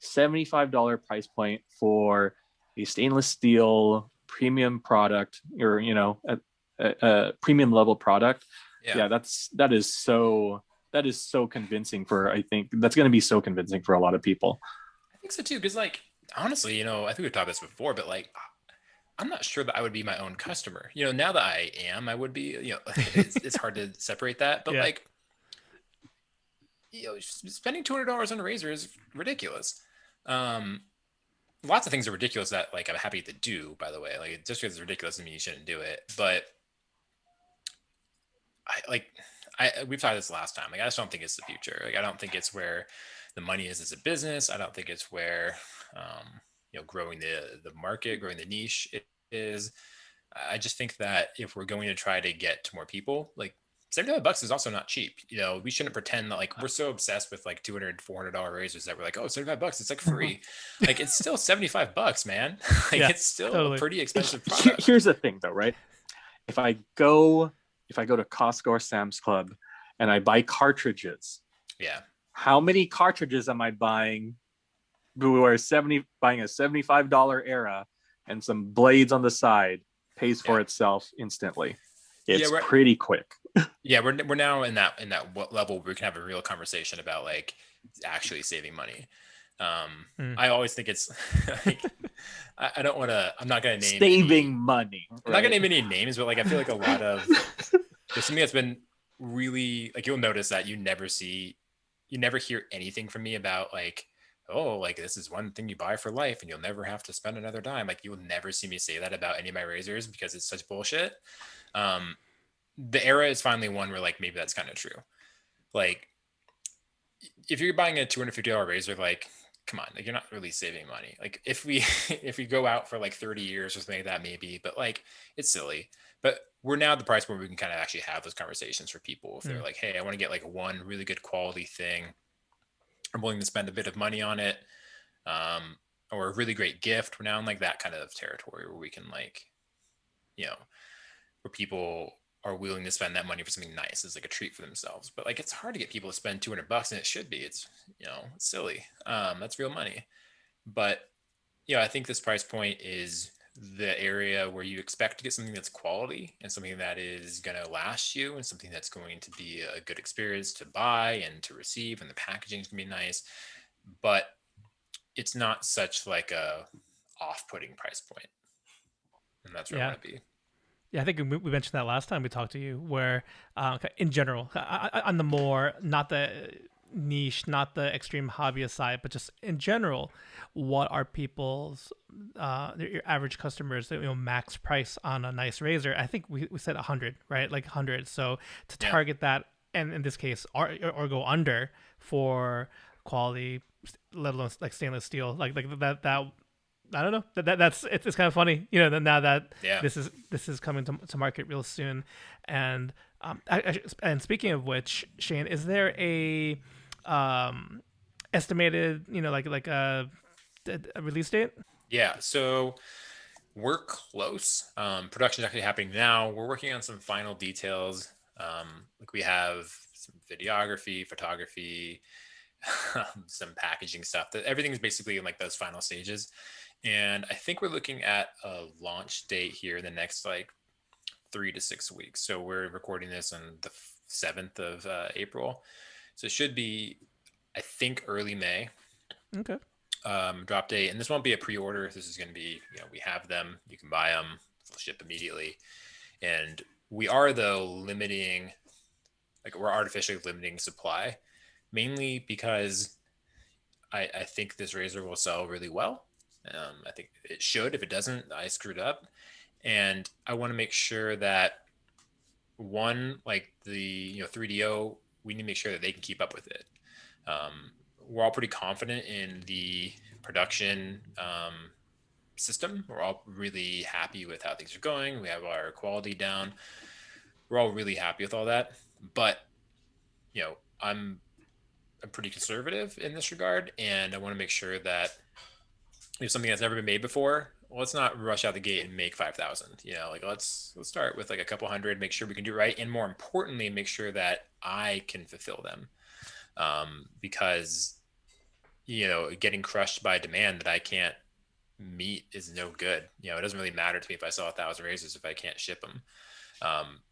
$75 price point for a stainless steel premium product, or a premium level product, yeah, that is so convincing for, I think that's going to be so convincing for a lot of people. I think so too, because like honestly, I think we've talked this before, but like I'm not sure that I would be my own customer. Now that I am, I would be. It's hard to separate that, but Yeah. like spending $200 on a razor is ridiculous. Lots of things are ridiculous that like I'm happy to do, by the way. Like just because it's ridiculous doesn't mean you shouldn't do it. But we've talked this last time. Like I just don't think it's the future. Like I don't think it's where the money is as a business. I don't think it's where growing the market, growing the niche is. I just think that if we're going to try to get to more people, like $75 is also not cheap. We shouldn't pretend that like we're so obsessed with like $200, $400 razors that we're like, oh, $75, it's like free. Like it's still $75, man. Like Yeah, it's still totally. a pretty expensive product. Here's the thing though, right? If I go to Costco or Sam's Club and I buy cartridges, Yeah. how many cartridges am I buying? Where buying a $75 Era and some blades on the side pays for itself instantly. It's pretty quick. Yeah, we're now in that level where we can have a real conversation about like actually saving money. I always think it's like I don't want to. I'm not going to name saving money. Right? I'm not going to name any names, but like I feel like a lot of there's something that's been really like you'll notice that you never hear anything from me about like, oh, like this is one thing you buy for life and you'll never have to spend another dime. Like you'll never see me say that about any of my razors because it's such bullshit. The Era is finally one where like maybe that's kind of true. Like if you're buying a $250 razor, like come on, like you're not really saving money. Like if we go out for like 30 years or something like that, maybe, but like it's silly. But we're now at the price where we can kind of actually have those conversations for people. If they're like, hey, I want to get like one really good quality thing, I'm willing to spend a bit of money on it, or a really great gift. We're now in like that kind of territory where we can like, where people are willing to spend that money for something nice as like a treat for themselves. But like it's hard to get people to spend $200, and it should be. It's it's silly. That's real money. But I think this price point is the area where you expect to get something that's quality and something that is going to last you and something that's going to be a good experience to buy and to receive, and the packaging is going to be nice. But it's not such like a off-putting price point. And that's where I want to be. Yeah, I think we mentioned that last time we talked to you, where in general, on the more, not the niche, not the extreme hobbyist side, but just in general, what are people's, your average customers, max price on a nice razor? I think we said 100, right? Like 100. So to target that, and in this case, or go under for quality, let alone like stainless steel, like that. I don't know. That's it's kind of funny, now that this is coming to market real soon. And and speaking of which, Shane, is there a estimated, like a release date? Yeah, so we're close. Production is actually happening now. We're working on some final details. Like we have some videography, photography, some packaging stuff. Everything's basically in like those final stages. And I think we're looking at a launch date here in the next like 3 to 6 weeks. So we're recording this on the 7th of April. So it should be, I think, early May. Okay. Drop date. And this won't be a pre-order. This is going to be, we have them. You can buy them. They'll ship immediately. And we are, though, we're artificially limiting supply, mainly because I think this razor will sell really well. I think it should. If it doesn't, I screwed up. And I want to make sure that like the 3DO, we need to make sure that they can keep up with it. We're all pretty confident in the production system. We're all really happy with how things are going. We have our quality down. We're all really happy with all that. But I'm pretty conservative in this regard, and I want to make sure that if something that's never been made before, let's not rush out the gate and make 5,000. Like let's start with like a couple hundred, make sure we can do it right, and more importantly, make sure that I can fulfill them. Because getting crushed by demand that I can't meet is no good. It doesn't really matter to me if I sell 1,000 razors if I can't ship them.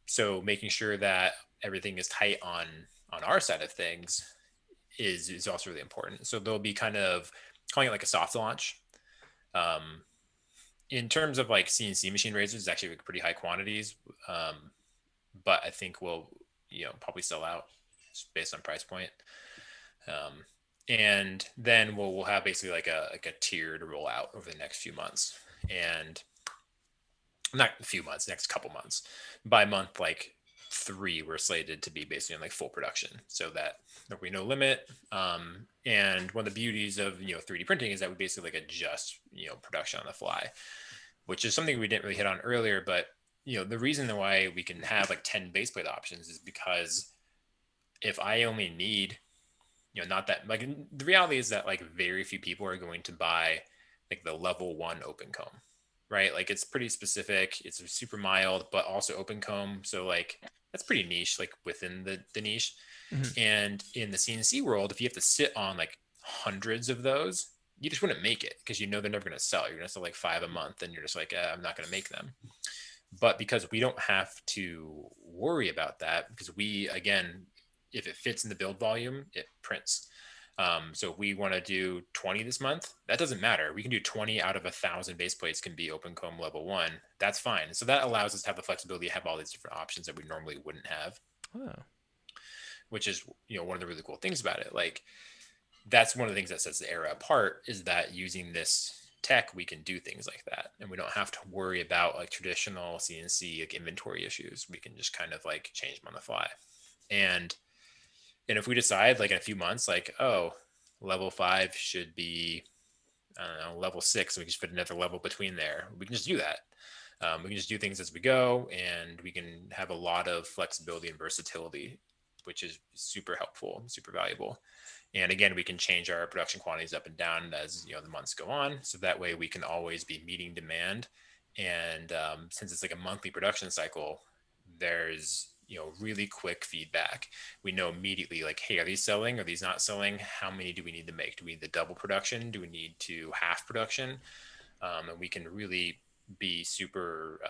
So making sure that everything is tight on our side of things is also really important. So there'll be kind of calling it like a soft launch. In terms of like CNC machine razors, it's actually pretty high quantities. But I think we'll, probably sell out based on price point. And then we'll have basically like a tiered rollout over the next few months, and not a few months, next couple months. By month, like 3 were slated to be basically in like full production, so that there'll be no limit. And one of the beauties of 3D printing is that we basically like adjust production on the fly, which is something we didn't really hit on earlier. But the reason why we can have like 10 base plate options is because if I only need not that, like, the reality is that like very few people are going to buy like the level 1 open comb, right? Like it's pretty specific, it's super mild, but also open comb. So like that's pretty niche, like within the niche. Mhm. And in the CNC world, if you have to sit on like hundreds of those, you just wouldn't make it because they're never going to sell. You're going to sell like 5 a month, and you're just like, I'm not going to make them. But because we don't have to worry about that, because we, again, if it fits in the build volume, it prints. So if we want to do 20 this month, that doesn't matter. We can do 20 out of 1,000 base plates can be open comb level 1. That's fine. So that allows us to have the flexibility to have all these different options that we normally wouldn't have, Oh. which is, one of the really cool things about it. Like that's one of the things that sets the era apart, is that using this tech, we can do things like that. And we don't have to worry about like traditional CNC like inventory issues. We can just kind of like change them on the fly. And if we decide like in a few months, like, oh, level 5 should be, I don't know, level 6, and we can just put another level between there, we can just do that. We can just do things as we go, and we can have a lot of flexibility and versatility, which is super helpful, super valuable. And again, we can change our production quantities up and down as the months go on, so that way we can always be meeting demand. And since it's like a monthly production cycle, there's really quick feedback. We know immediately, like, hey, are these selling? Are these not selling? How many do we need to make? Do we need the double production? Do we need to half production? And we can really be super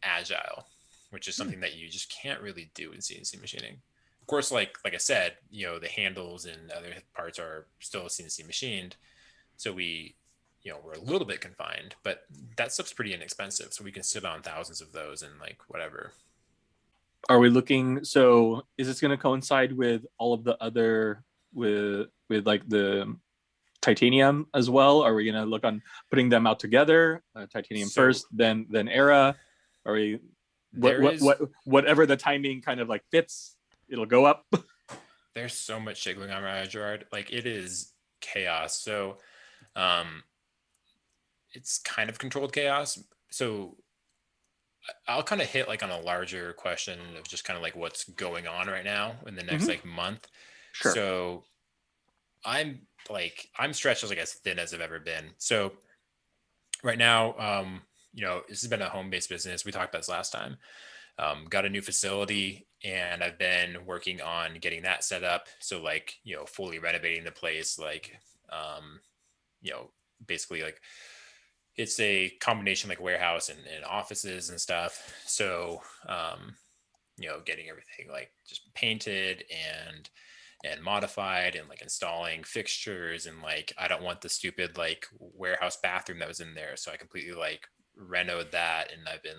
agile, which is something that you just can't really do in CNC machining. Of course, like I said, the handles and other parts are still CNC machined, so we're a little bit confined, but that stuff's pretty inexpensive, so we can sit on thousands of those and like whatever. Are we looking? So is this going to coincide with all of the other with like the titanium as well? Are we going to look on putting them out together? Titanium first, then era. Are we? Whatever the timing kind of like fits, it'll go up. There's so much shit going on right now, Gerard. Like it is chaos. So, it's kind of controlled chaos. So I'll kind of hit like on a larger question of just kind of like what's going on right now in the next like month. Sure. So I'm stretched as like as thin as I've ever been. So right now, this has been a home-based business. We talked about this last time. Got a new facility, and I've been working on getting that set up. So like, fully renovating the place, like, basically like it's a combination like warehouse and offices and stuff. So, getting everything like just painted and modified, and like installing fixtures, and like I don't want the stupid like warehouse bathroom that was in there, so I completely like renovated that, and I've been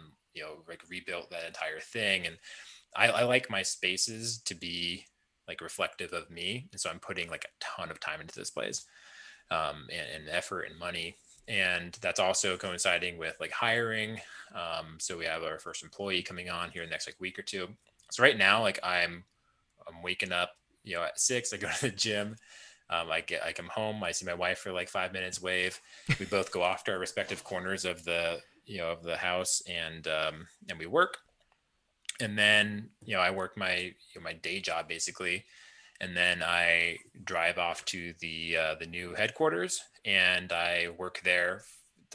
like rebuilt that entire thing. And I like my spaces to be like reflective of me, and so I'm putting like a ton of time into this place, and effort and money. And that's also coinciding with like hiring. So we have our first employee coming on here in the next like week or two. So right now, like I'm waking up, at 6, I go to the gym. I come home, I see my wife for like 5 minutes, wave. We both go off to our respective corners of the house, and we work. And then, I work my day job basically. And then I drive off to the new headquarters, and I work there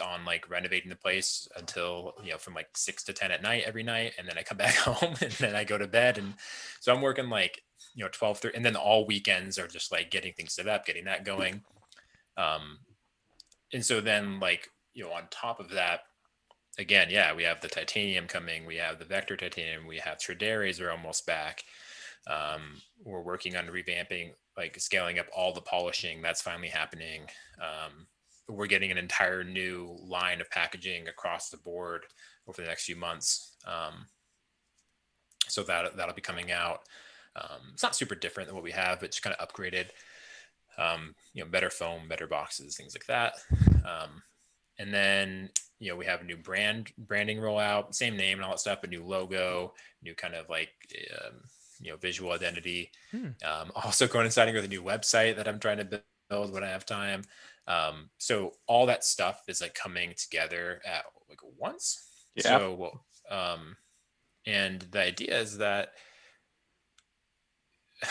on like renovating the place until from like 6 to 10 at night every night. And then I come back home, and then I go to bed. And so I'm working like 12, 13, and then all weekends are just like getting things set up, getting that going. And so then like on top of that, again, yeah, we have the titanium coming, we have the vector titanium, we have Tredares are almost back. We're working on revamping, like scaling up all the polishing. That's finally happening. We're getting an entire new line of packaging across the board over the next few months. So that'll be coming out. It's not super different than what we have, but just kind of upgraded. Better foam, better boxes, things like that. And then, we have a new branding rollout, same name and all that stuff, but new logo, new kind of like, visual identity. Hmm. Also coinciding with a new website that I'm trying to build when I have time. So all that stuff is like coming together at like once. Yeah. So, and the idea is that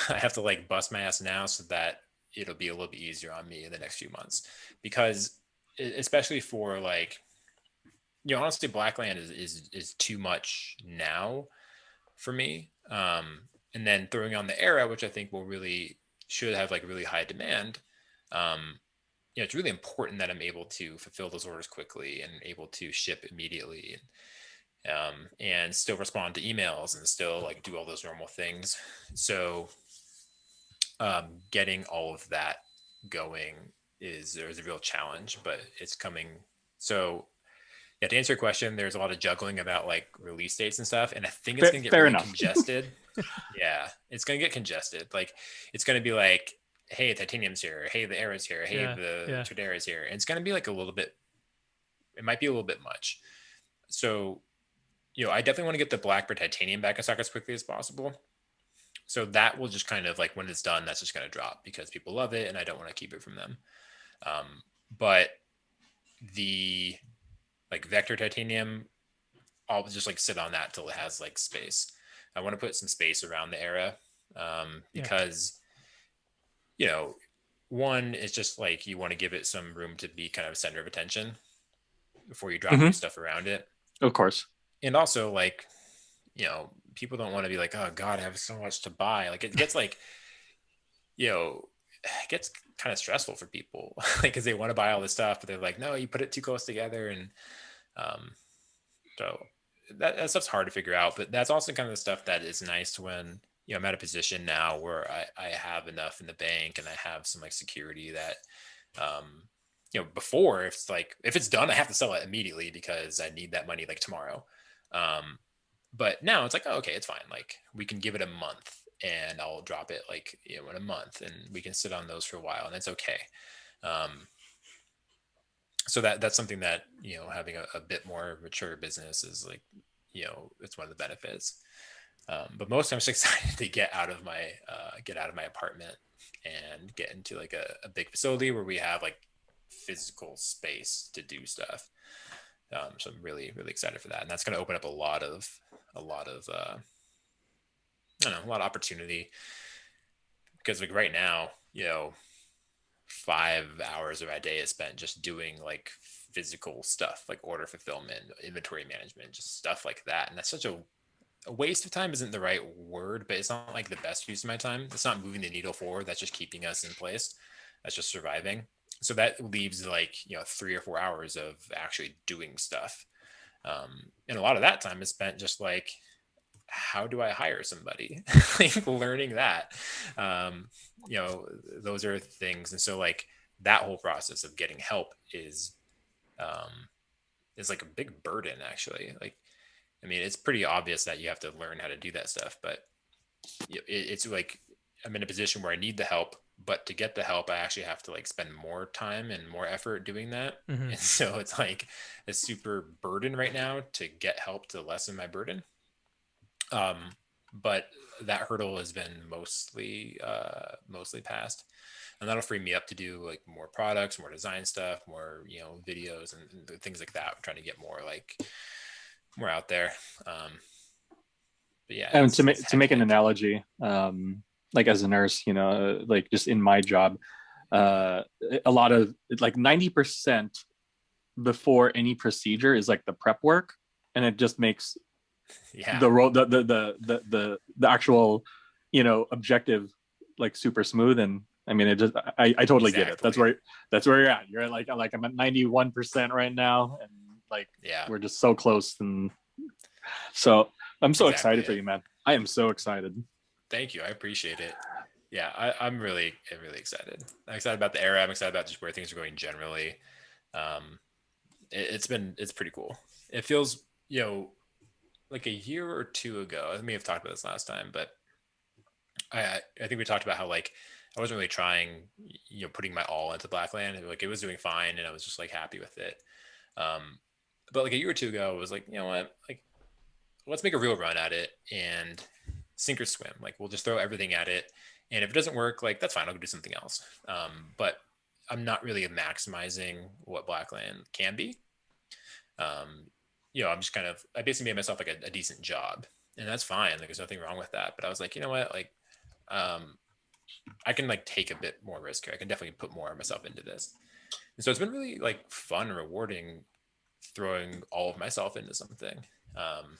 I have to like bust my ass now so that it'll be a little bit easier on me in the next few months, because especially for like, honestly, Blackland is too much now for me. And then throwing on the era, which I think should have like really high demand. Um, it's really important that I'm able to fulfill those orders quickly and able to ship immediately, and still respond to emails and still like do all those normal things. So, getting all of that going there's a real challenge, but it's coming. So yeah, to answer your question, there's a lot of juggling about like release dates and stuff, and I think it's gonna get Fair really enough. congested. Yeah, it's gonna get congested. Like, it's gonna be like, hey, titanium's here. Hey, the era's here. Hey, the Tradera's here. And it's gonna be like a little bit. It might be a little bit much. So, I definitely want to get the Blackbird titanium back in stock as quickly as possible. So that will just kind of like, when it's done, that's just gonna drop because people love it, and I don't want to keep it from them. But the like Vector titanium, I'll just like sit on that till it has like space. I want to put some space around the era, because, one, it's just like you want to give it some room to be kind of a center of attention before you drop new stuff around it. Of course. And also, like, people don't want to be like, oh God, I have so much to buy. Like, it gets like, it gets kind of stressful for people, like, because they want to buy all this stuff, but they're like, no, you put it too close together. And so that stuff's hard to figure out, but that's also kind of the stuff that is nice when, I'm at a position now where I have enough in the bank and I have some like security that, before, if it's done, I have to sell it immediately because I need that money like tomorrow. But now it's like, oh, okay, it's fine. Like, we can give it a month and I'll drop it like, in a month, and we can sit on those for a while, and that's okay. So that's something that, having a bit more mature business is like, it's one of the benefits. But most I'm just excited to get out of my apartment and get into like a big facility where we have like physical space to do stuff. So I'm really, really excited for that. And that's going to open up a lot of I don't know, a lot of opportunity, because like right now, 5 hours of my day is spent just doing like physical stuff, like order fulfillment, inventory management, just stuff like that. And that's such a waste of time isn't the right word, but it's not like the best use of my time. It's not moving the needle forward. That's just keeping us in place. That's just surviving. So that leaves like, 3 or 4 hours of actually doing stuff. And a lot of that time is spent just like, how do I hire somebody? Like, learning that. Those are things. And so like that whole process of getting help is like a big burden, actually. Like, I mean, it's pretty obvious that you have to learn how to do that stuff, but it's like, I'm in a position where I need the help, but to get the help, I actually have to like spend more time and more effort doing that. Mm-hmm. And so it's like a super burden right now to get help to lessen my burden. But that hurdle has been mostly passed, and that'll free me up to do like more products, more design stuff, more, videos and things like that. I'm trying to get more out there. But yeah, And to make an analogy, like as a nurse, like just in my job, a lot of like 90% before any procedure is like the prep work, and it just makes the role the actual objective like super smooth. And I mean, it just I totally get it. That's where you're at. You're at like I'm at 91% right now, and like we're just so close. And so I'm so excited for you, man. I am so excited. Thank you. I appreciate it. Yeah, I'm really excited. I'm excited about the era. I'm excited about just where things are going generally. It's pretty cool. It feels, like a year or two ago. I may have talked about this last time, but I think we talked about how like I wasn't really trying, putting my all into Blackland. Like, it was doing fine, and I was just like happy with it. But like a year or two ago, I was like, you know what, like let's make a real run at it and sink or swim. Like we'll just throw everything at it, and if it doesn't work, like that's fine. I'll go do something else. But I'm not really maximizing what Blackland can be. I'm just kind of I basically made myself like a decent job, and that's fine. Like there's nothing wrong with that. But I was like, you know what, like um, I can like take a bit more risk here. I can definitely put more of myself into this. And so it's been really like fun, rewarding, throwing all of myself into something. Um,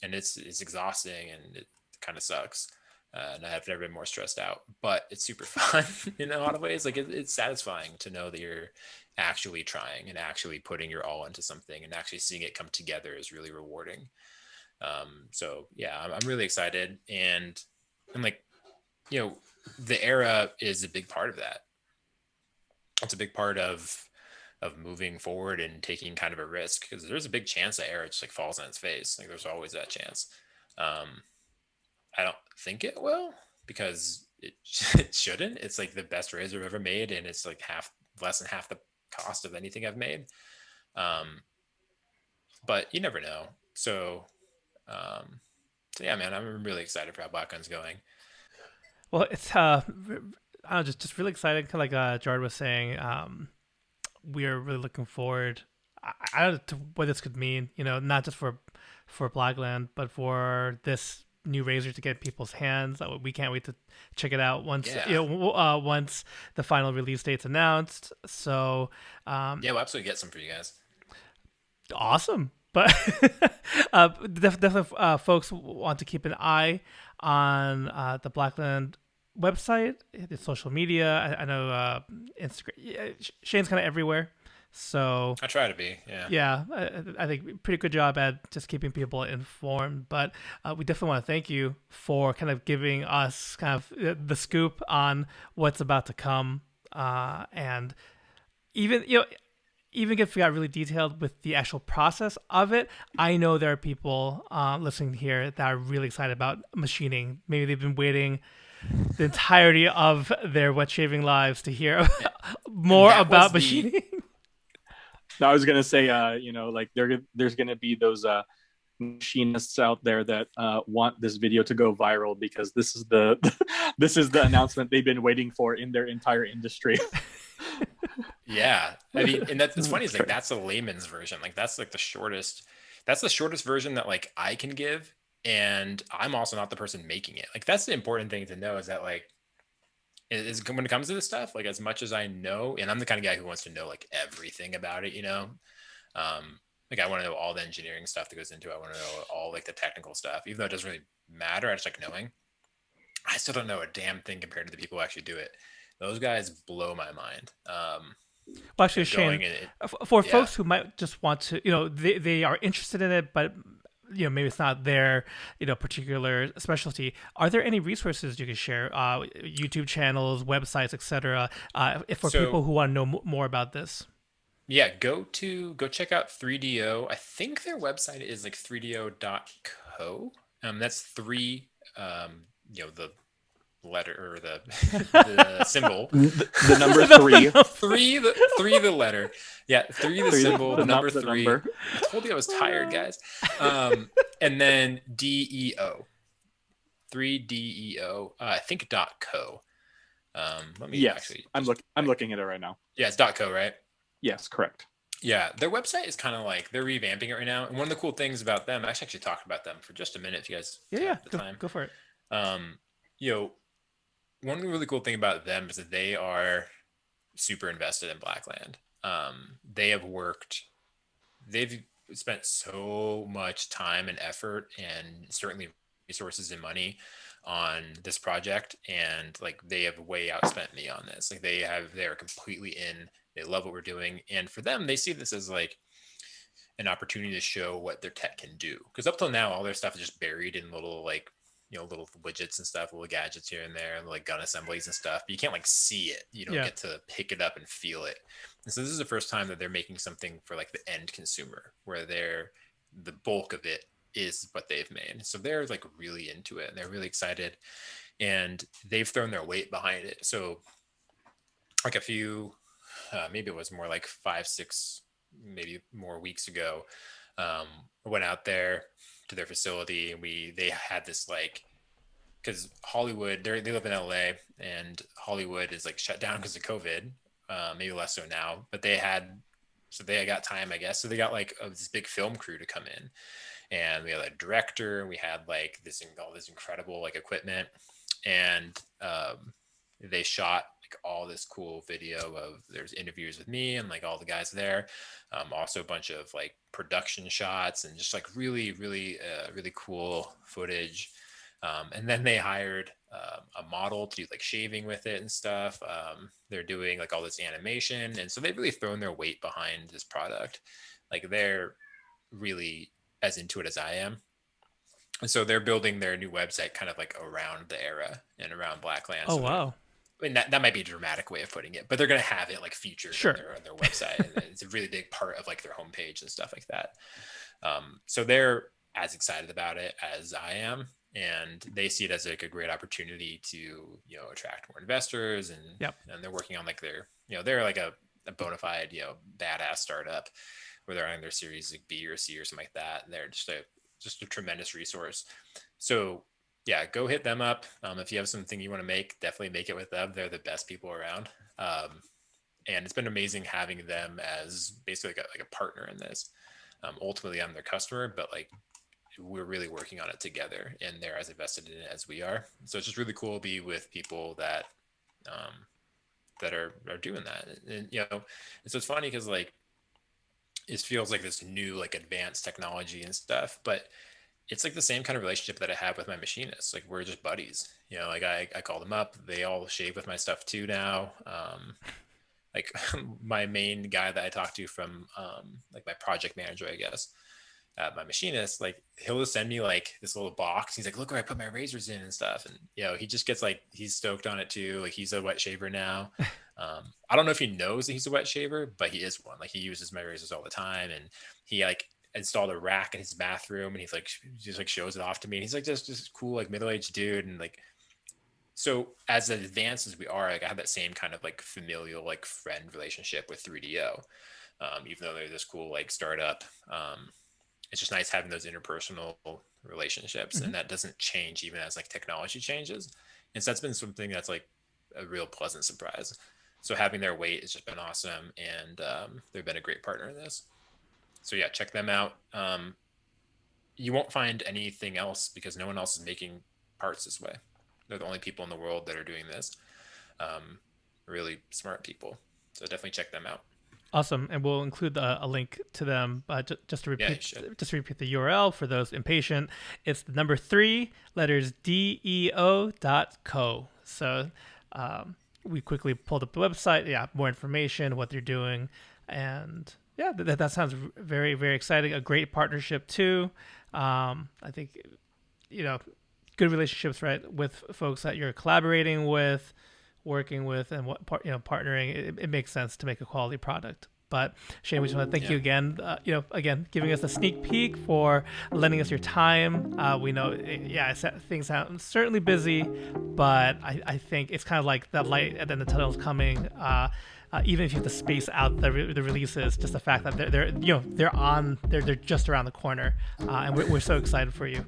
and it's exhausting and it kind of sucks. And I have never been more stressed out, but it's super fun in a lot of ways. Like it's satisfying to know that you're actually trying and actually putting your all into something and actually seeing it come together is really rewarding. So yeah, I'm really excited. And I'm like, the era is a big part of that. It's a big part of moving forward and taking kind of a risk, because there's a big chance that era just like falls on its face. Like there's always that chance. Um, I don't think it will, because it shouldn't. It's like the best razor I've ever made, and it's like less than half the cost of anything I've made. Um, but you never know. So yeah, man, I'm really excited for how Blackland's going. Well, it's I was just really excited. Kind of like Gerard was saying, we are really looking forward. I don't know to what this could mean. Not just for Blackland, but for this new razor to get in people's hands. We can't wait to check it out once once the final release date's announced. So yeah, we'll absolutely get some for you guys. Awesome. But definitely, folks want to keep an eye on the Blackland website, the social media. I know Instagram. Yeah, Shane's kind of everywhere, so I try to be. Yeah. Yeah, I think pretty good job at just keeping people informed. But we definitely want to thank you for kind of giving us kind of the scoop on what's about to come, and even even if we got really detailed with the actual process of it, I know there are people listening here that are really excited about machining. Maybe they've been waiting the entirety of their wet shaving lives to hear more about machining. No, I was gonna say, like there's gonna be those machinists out there that want this video to go viral, because this is the this is the announcement they've been waiting for in their entire industry. Yeah, I mean, and it's funny is like that's a layman's version. Like that's like the shortest. That's the shortest version that like I can give, and I'm also not the person making it. Like that's the important thing to know, is that like is when it comes to this stuff, like as much as I know, and I'm the kind of guy who wants to know like everything about it, like I want to know all the engineering stuff that goes into it. I want to know all like the technical stuff, even though it doesn't really matter. I just like knowing. I still don't know a damn thing compared to the people who actually do it. Those guys blow my mind. Well, actually, Shane, for folks who might just want to, they are interested in it, but maybe it's not their particular specialty. Are there any resources you can share? YouTube channels, websites, etc. For people who want to know more about this. Yeah, go check out 3DO. I think their website is like 3do.co. That's three. The letter or the symbol, the number three, the letter, yeah, the symbol, the number three. I told you I was tired, guys. And then DEO, 3DEO. I think .co. Let me actually. I'm looking at it right now. Yeah, it's .co, right? Yes, correct. Yeah, their website is kind of like they're revamping it right now. And one of the cool things about them, I actually talked about them for just a minute. If you guys have the time, go for it. One of the really cool thing about them is that they are super invested in Blackland. They've spent so much time and effort, and certainly resources and money on this project, and like they have way outspent me on this. Like they're completely in. They love what we're doing, and for them, they see this as like an opportunity to show what their tech can do. Because up till now, all their stuff is just buried in little like little widgets and stuff, little gadgets here and there, and like gun assemblies and stuff. But you can't like see it. You don't get to pick it up and feel it. And so this is the first time that they're making something for like the end consumer, where the bulk of it is what they've made. So they're like really into it, and they're really excited, and they've thrown their weight behind it. So like a few, maybe it was more like 5-6 maybe more weeks ago. I went out there to their facility, and they had this like, because Hollywood, they live in LA, and Hollywood is like shut down because of COVID. Maybe less so now, but they got time, I guess. So they got like this big film crew to come in, and we had a director, and we had like all this incredible like equipment, and they shot like all this cool video of there's interviews with me and like all the guys there, also a bunch of like production shots and just like really really cool footage. And then they hired a model to do like shaving with it and stuff. They're doing like all this animation, and so they've really thrown their weight behind this product. Like they're really as into it as I am. And so they're building their new website kind of like around the era and around Blackland. Oh, so wow. I mean, that might be a dramatic way of putting it, but they're going to have it like featured Sure. on their website. And it's a really big part of like their homepage and stuff like that. So they're as excited about it as I am. And they see it as like a great opportunity to, attract more investors, and and they're working on like they're like a bona fide, badass startup where they're on their series like B or C or something like that. And they're just a tremendous resource. So yeah, go hit them up. If you have something you want to make, definitely make it with them. They're the best people around. And it's been amazing having them as basically like a partner in this. Ultimately I'm their customer, but like, we're really working on it together, and they're as invested in it as we are. So it's just really cool to be with people that that are doing that. And and so it's funny because like it feels like this new like advanced technology and stuff, but it's like the same kind of relationship that I have with my machinists. Like we're just buddies. Like I call them up, they all shave with my stuff too now. Like my main guy that I talk to from like my project manager, I guess, my machinist, like he'll just send me like this little box. He's like, look where I put my razors in and stuff. And he just gets like, he's stoked on it too. Like he's a wet shaver now. I don't know if he knows that he's a wet shaver, but he is one. Like he uses my razors all the time, and he like installed a rack in his bathroom, and he's like just like shows it off to me. And he's like just cool like middle-aged dude. And like, so as advanced as we are, like I have that same kind of like familial like friend relationship with 3DO, even though they're this cool like startup. It's just nice having those interpersonal relationships, and that doesn't change even as like technology changes. And so that's been something that's like a real pleasant surprise. So having their weight has just been awesome, and they've been a great partner in this. So yeah, check them out. You won't find anything else because no one else is making parts this way. They're the only people in the world that are doing this. Really smart people. So definitely check them out. Awesome, and we'll include a link to them. Just to repeat the URL for those impatient. It's the number 3 letters DEO.co. So we quickly pulled up the website. Yeah, more information, what they're doing, and yeah, that sounds very very exciting. A great partnership too. I think good relationships, right, with folks that you're collaborating with, working with, and partnering. It makes sense to make a quality product. But Shane, we just want to thank you again. Again, giving us a sneak peek, for lending us your time. We know, things sound certainly busy, but I think it's kind of like that light at the end of the tunnel is coming. Even if you have to space out the releases, just the fact that they're just around the corner, and we're so excited for you.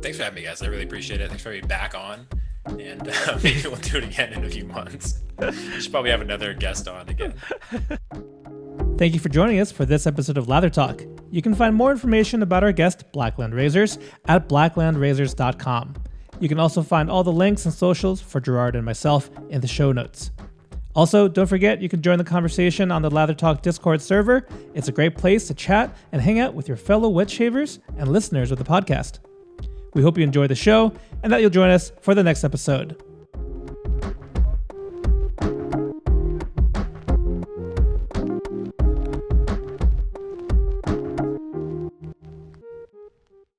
Thanks for having me, guys. I really appreciate it. Thanks for having me back on. And maybe we'll do it again in a few months. We should probably have another guest on again. Thank you for joining us for this episode of Lather Talk. You can find more information about our guest, Blackland Razors, at blacklandrazors.com. You can also find all the links and socials for Gerard and myself in the show notes. Also, don't forget you can join the conversation on the Lather Talk Discord server. It's a great place to chat and hang out with your fellow wet shavers and listeners of the podcast. We hope you enjoy the show and that you'll join us for the next episode.